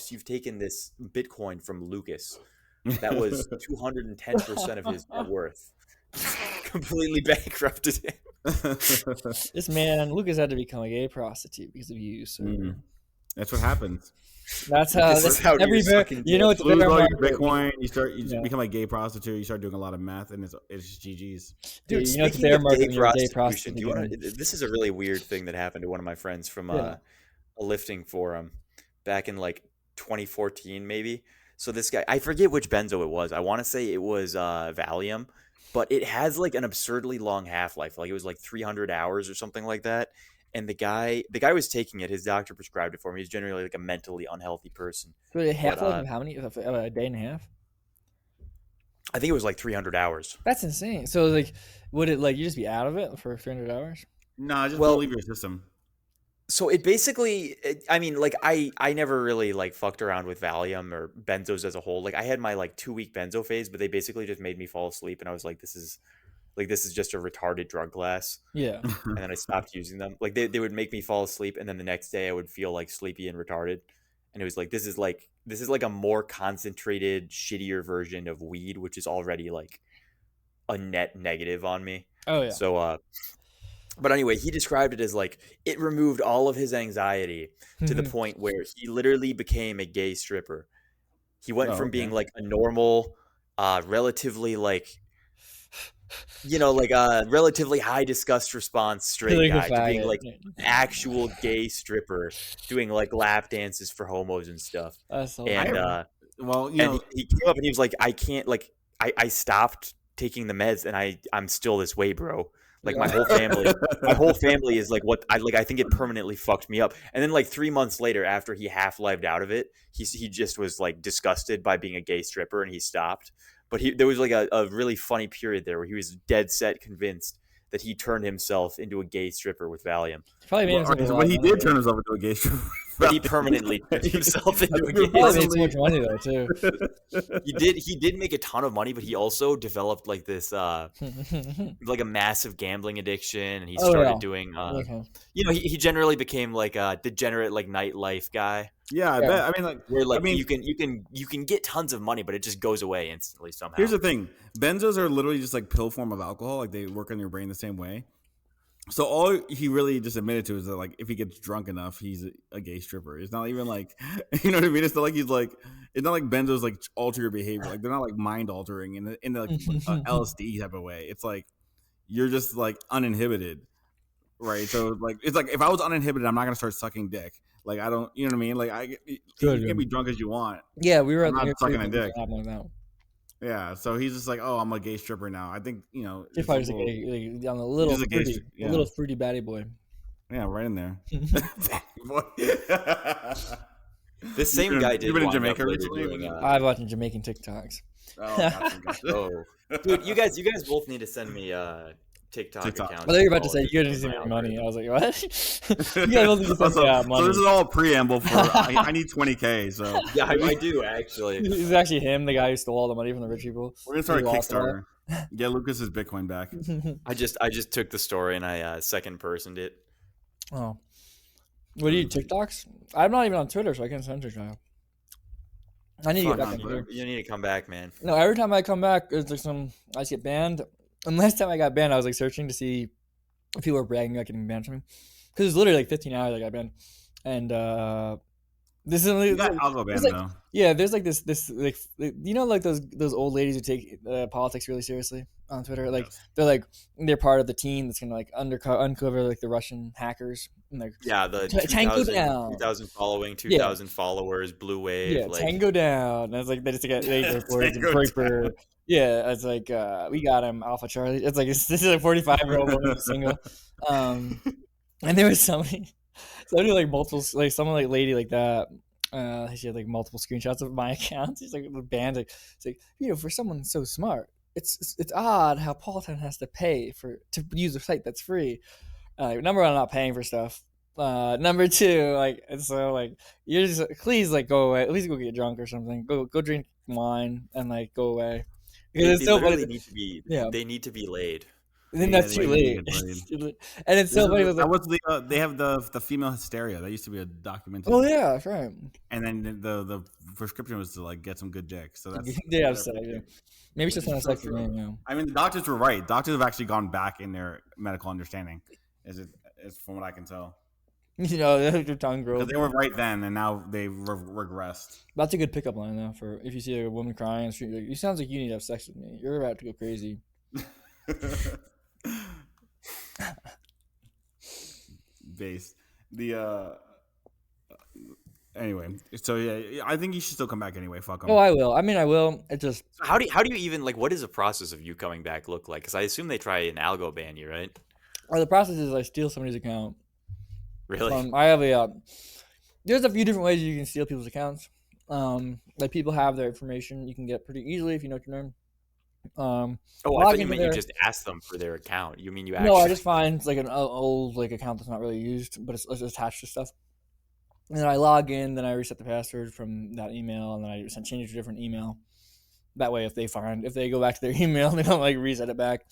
you've taken this Bitcoin from Lucas. That was 210% of his net worth. Completely bankrupted him. This man, Lucas, had to become a gay prostitute because of you. So That's what happens. that's how. This is how every you're bear, sucking you know, it's You lose bear all your market. Bitcoin. You Yeah. become a gay prostitute. You start doing a lot of meth, and it's just GG's. Dude, You know, it's speaking bear of market gay when you're a gay prostitution, prostitute do you want again. to? This is a really weird thing that happened to one of my friends from Yeah. a lifting forum back in like 2014, maybe. So this guy, I forget which benzo it was. I want to say it was Valium, but it has like an absurdly long half life. Like it was like 300 hours or something like that. And the guy was taking it. His doctor prescribed it for him. He's generally like a mentally unhealthy person. So a half But, life of how many? A day and a half? I think it was like 300 hours. That's insane. So like, would it like you just be out of it for 300 hours? No, just Well- leave your system. So it basically, I mean, like I never really like fucked around with Valium or benzos as a whole. Like I had my like 2-week benzo phase, but they basically just made me fall asleep, and I was like, this is just a retarded drug class. Yeah. And then I stopped using them. Like they would make me fall asleep, and then the next day I would feel like sleepy and retarded. And it was like this is like a more concentrated, shittier version of weed, which is already like a net negative on me. Oh yeah. So but anyway, he described it as like it removed all of his anxiety to the point where he literally became a gay stripper. He went from being like a normal, relatively like, like a relatively high disgust response straight guy to being like an actual gay stripper doing like lap dances for homos and stuff. That's so And Well, and he came up and he was like, I can't like I stopped taking the meds and I'm still this way, bro. Like my whole family is like what I think it permanently fucked me up. And then like 3 months later, after he half-lived out of it, he just was like disgusted by being a gay stripper and he stopped. But there was like a really funny period there where he was dead set convinced that he turned himself into a gay stripper with Valium. probably made himself a lot but he of money, did turn himself into a gay stripper. But he permanently turned himself into a gay Probably stripper. made so much money though too. He did make a ton of money, but he also developed like this like a massive gambling addiction, and he started doing Okay. he generally became like a degenerate like nightlife guy. Yeah, I Yeah. bet. I mean, like, Where like I mean, you can get tons of money, but it just goes away instantly somehow. here's the thing: benzos are literally just like pill form of alcohol. Like they work on your brain the same way. So all he really just admitted to is that like if he gets drunk enough, he's a gay stripper. It's not even like you know what I mean. It's not like he's like it's not like benzos like alter your behavior. Like they're not like mind altering in the like LSD type of way. It's like you're just like uninhibited, right? So like it's like if I was uninhibited, I'm not gonna start sucking dick. Like I don't, you know what I mean? Like you can be drunk as you want. Yeah, we were I'm at the not sucking a dick. like that. Yeah, so he's just like, oh, I'm a gay stripper now. I think He's probably just like on a little just a gay fruity, yeah. a little fruity baddie boy. Yeah, right in there. This same guy did. You been in wind up Jamaica later recently? doing, I've watching Jamaican TikToks. Oh, gotcha. oh, dude, you guys both need to send me TikTok accounts. I thought you were about to Oh, say you didn't send me money. I was like, what? You guys both need to send me money. So this is all a preamble for I need 20K. So yeah, I do actually. It's actually him, the guy who stole all the money from the rich people. we're gonna start a Kickstarter. Get Lucas's Bitcoin back. I just took the story and I second personed it. Oh, what do you TikToks? I'm not even on Twitter, so I can't send TikTok. I need to get back on Twitter. You need to come back, man. No, every time I come back, it's like I just get banned. And last time I got banned, I was like searching to see if people were bragging about getting banned from me, because it's literally like 15 hours I got banned, and this is I'll go banned though. Yeah, there's like this like like those old ladies who take politics really seriously on Twitter. Like they're part of the team that's gonna like uncover like the Russian hackers. And like the Tango down, 2,000 following, 2,000 followers, blue wave. Yeah, Tango down. That's like they just got reports and Draper. Yeah, it's like we got him, Alpha Charlie. It's like this is a 45-year-old woman single, and there was somebody like multiple like someone like lady like that. She had like multiple screenshots of my account. She's like the band. It's like for someone so smart, it's odd how Paulton has to pay to use a site that's free. Number one, I'm not paying for stuff. Number two, like, and so like you're just please like go away. At least go get drunk or something. Go drink wine and like go away. Because they literally need to be. Yeah. They need to be laid. Then that's too late. And it's so funny. That was they have the female hysteria. That used to be a documentary. Oh yeah, that's right. And then the prescription was to like get some good dick. So that's yeah. Maybe it's just not a sexy name. Yeah. I mean, the doctors were right. Doctors have actually gone back in their medical understanding. Is from what I can tell. Your tongue grows. They were right then, and now they've regressed. That's a good pickup line though. For if you see a woman crying on the street, like, you sounds like you need to have sex with me. You're about to go crazy. Base anyway, so yeah, I think you should still come back anyway. Fuck 'em. Oh, I will. I mean, I will. It just how do you even like? What does the process of you coming back look like? Because I assume they try and algo ban you, right? Or the process is I steal somebody's account. Really? I have there's a few different ways you can steal people's accounts. Like people have their information you can get pretty easily if you know what your name. I thought you meant you just ask them for their account. You mean you actually? No, I just find like an old like account that's not really used, but it's attached to stuff. And then I log in, then I reset the password from that email, and then I change it to a different email. That way, if they go back to their email, they don't like reset it back.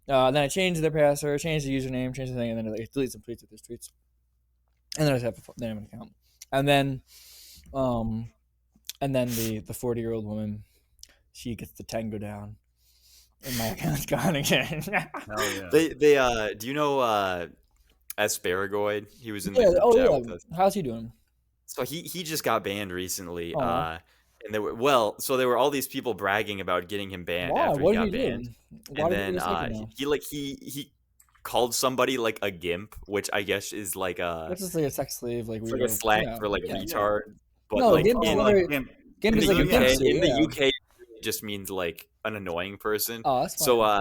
Then I change their password, change the username, change the thing, and then it deletes some tweets if there's tweets. And then I just have the name of an account. And then the 40-year-old woman, she gets the tango down, and my account's gone again. Hell yeah. They do you know Asparagoid? He was in the group chat with us. How's he doing? So he just got banned recently. And there were all these people bragging about getting him banned after he got banned. And then he called somebody like a gimp, which I guess is like that's just like a sex slave, like a slang for like retard. But no, like gimp is like a gimp. In the UK, it just means like an annoying person. Oh, that's fine. So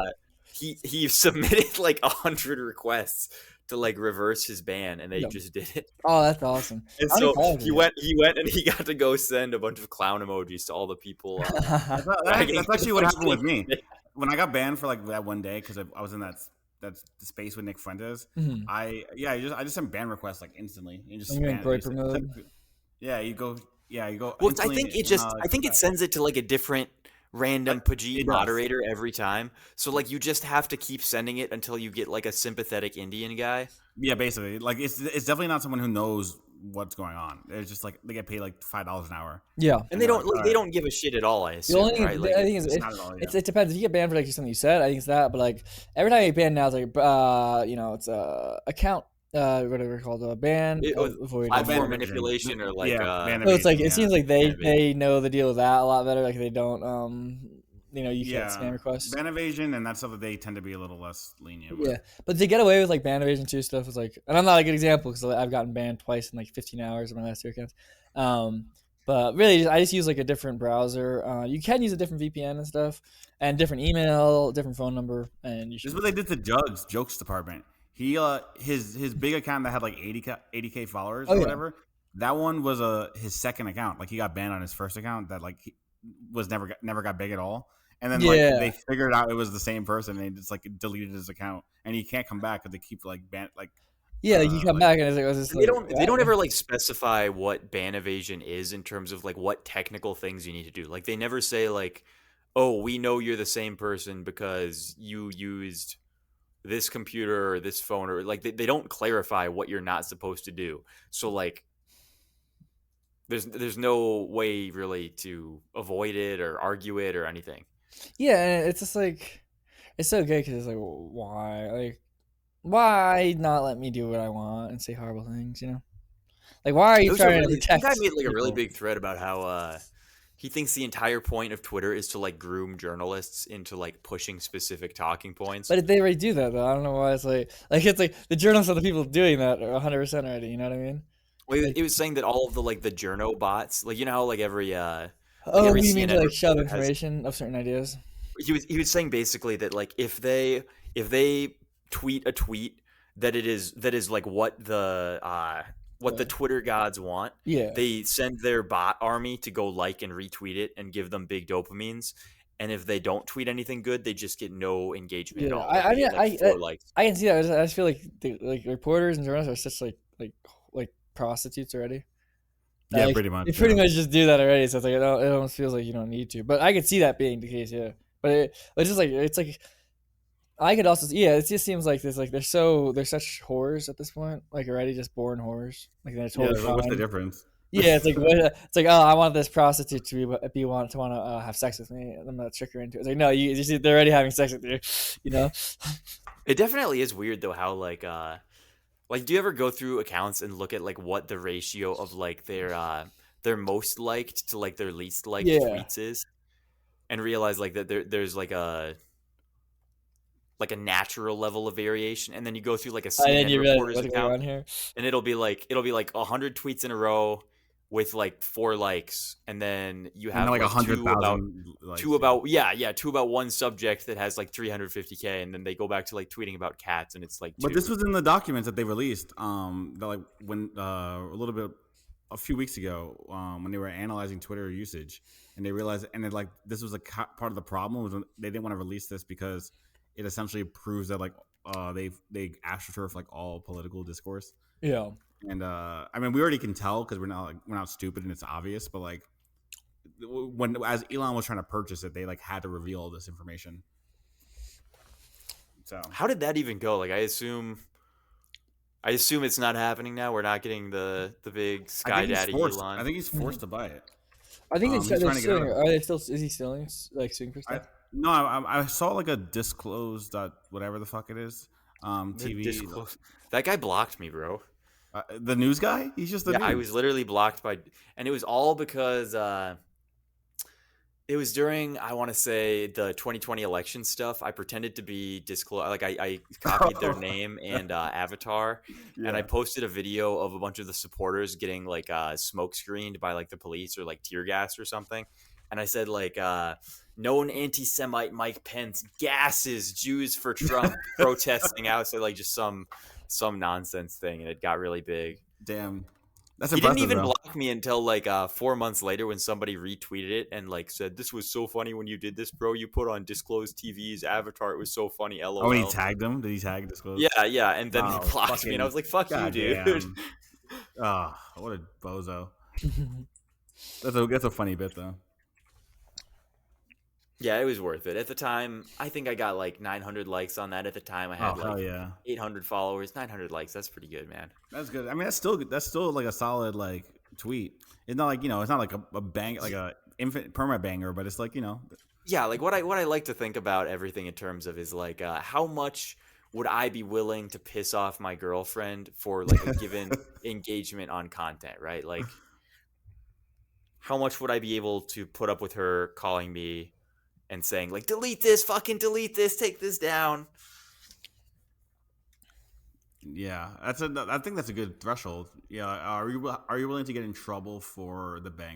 he submitted like 100 requests to like reverse his ban, and they just did it. Oh, that's awesome. And so he went and he got to go send a bunch of clown emojis to all the people. That's actually what happened with me when I got banned for like that one day because I was in that space with Nick Fuentes. Mm-hmm. I just sent ban requests like instantly. You just you go. Well, I think it sends it to like a different random Pajit moderator every time. So like you just have to keep sending it until you get like a sympathetic Indian guy. Yeah, basically. Like it's definitely not someone who knows what's going on. It's just like they get paid like $5 an hour. Yeah. And they don't like, they don't give a shit at all. I The assume, only thing right? Like I think is it's not at all. Yeah. it depends. If you get banned for like something you said, I think it's that. But like every time you get banned now, it's like it's a account whatever it's called, a ban avoided. platform ban manipulation or like ban So it's like evasion, it seems like they know the deal with that a lot better. Like they don't you can't spam requests. Ban evasion and that stuff that they tend to be a little less lenient with. Yeah, but to get away with like ban evasion too stuff is like, and I'm not a good example because I've gotten banned twice in like 15 hours of my last 2 accounts. But really, I just use like a different browser. You can use a different VPN and stuff, and different email, different phone number, and you should. This is what they did to Jokes department. He his big account that had like 80K followers or whatever. That one was his second account. Like he got banned on his first account that like he was never got big at all. And then like they figured out it was the same person. And they just like deleted his account, and he can't come back because they keep like ban like. Yeah, you come back and it's like, they don't ever like specify what ban evasion is in terms of like what technical things you need to do. Like they never say like, oh, we know you're the same person because you used this computer or this phone, or like they don't clarify what you're not supposed to do. So like there's no way really to avoid it or argue it or anything. Yeah, and it's just like it's so good because it's like why not let me do what I want and say horrible things, you know? Like, why are you trying to protect? This guy made like a really people? big thread about how he thinks the entire point of Twitter is to like groom journalists into like pushing specific talking points. But they already do that though. I don't know why it's like it's like the journalists are the people doing that 100% already. You know what I mean? Well, he was saying that all of the like the journo bots, like you know how like every you mean to like shove reporter information of certain ideas? He was saying basically that like if they tweet a tweet that is like what the Twitter gods want, they send their bot army to go like and retweet it and give them big dopamines. And if they don't tweet anything good, they just get no engagement at all. I can see that. I just feel like like reporters and journalists are such like prostitutes already. Yeah, like, pretty much. They pretty much just do that already. So it's like it almost feels like you don't need to. But I could see that being the case. Yeah, but it's just like it's like. I could also, it just seems like there's like they're such whores at this point, like already just born whores. Like they're totally fine. What's the difference? Yeah, it's like oh, I want this prostitute to want to have sex with me. I'm gonna trick her into it. It's like no, you see, they're already having sex with you. You know. It definitely is weird though how like do you ever go through accounts and look at like what the ratio of like their most liked to like their least liked tweets is, and realize like that there's like a natural level of variation, and then you go through like a CNN reporter's account, and it'll be like 100 tweets in a row with like 4 likes, and then you have like 100,000 two about one subject that has like 350K, and then they go back to like tweeting about cats, and it's like 2. But this was in the documents that they released like when a few weeks ago when they were analyzing Twitter usage, and they realized, and like this was a part of the problem was when they didn't want to release this because it essentially proves that like they astroturf like all political discourse. Yeah. And I mean, we already can tell because we're not stupid and it's obvious. But like as Elon was trying to purchase it, they like had to reveal all this information. So how did that even go? Like I assume it's not happening now. We're not getting the big Sky Daddy Elon. I think he's forced to buy it. I think he's trying to get it. Are they still? Is he still like suing for stuff? No, I saw like a disclosed whatever the fuck it is. TV. That guy blocked me, bro. The news guy? He's just the news. I was literally blocked and it was all because it was during, I want to say, the 2020 election stuff. I pretended to be disclosed. Like I copied their name and avatar, and I posted a video of a bunch of the supporters getting like smoke screened by like the police or like tear gas or something. And I said like known anti-Semite Mike Pence gasses Jews for Trump protesting outside, like just some nonsense thing, and it got really big. Damn. He didn't even block me until like 4 months later when somebody retweeted it and like said, "This was so funny when you did this, bro. You put on Disclosed TV's avatar. It was so funny." LOL. Oh, he tagged him? Did he tag Disclosed? Yeah. And then he blocked me, and I was like, "Fuck you, dude." Oh, what a bozo. That's a funny bit though. Yeah, it was worth it. At the time, I think I got like 900 likes on that. At the time, I Oh had hell like yeah, 800 followers. 900 likes, that's pretty good, man. that's good. I mean, that's still like a solid like tweet. It's not like it's not like a bang like a infant perma banger, but it's like Yeah, like what I like to think about everything in terms of is like how much would I be willing to piss off my girlfriend for like a given engagement on content, right? Like how much would I be able to put up with her calling me and saying like delete this, fucking delete this, take this down. Yeah, I think that's a good threshold. Yeah, are you willing to get in trouble for the bang?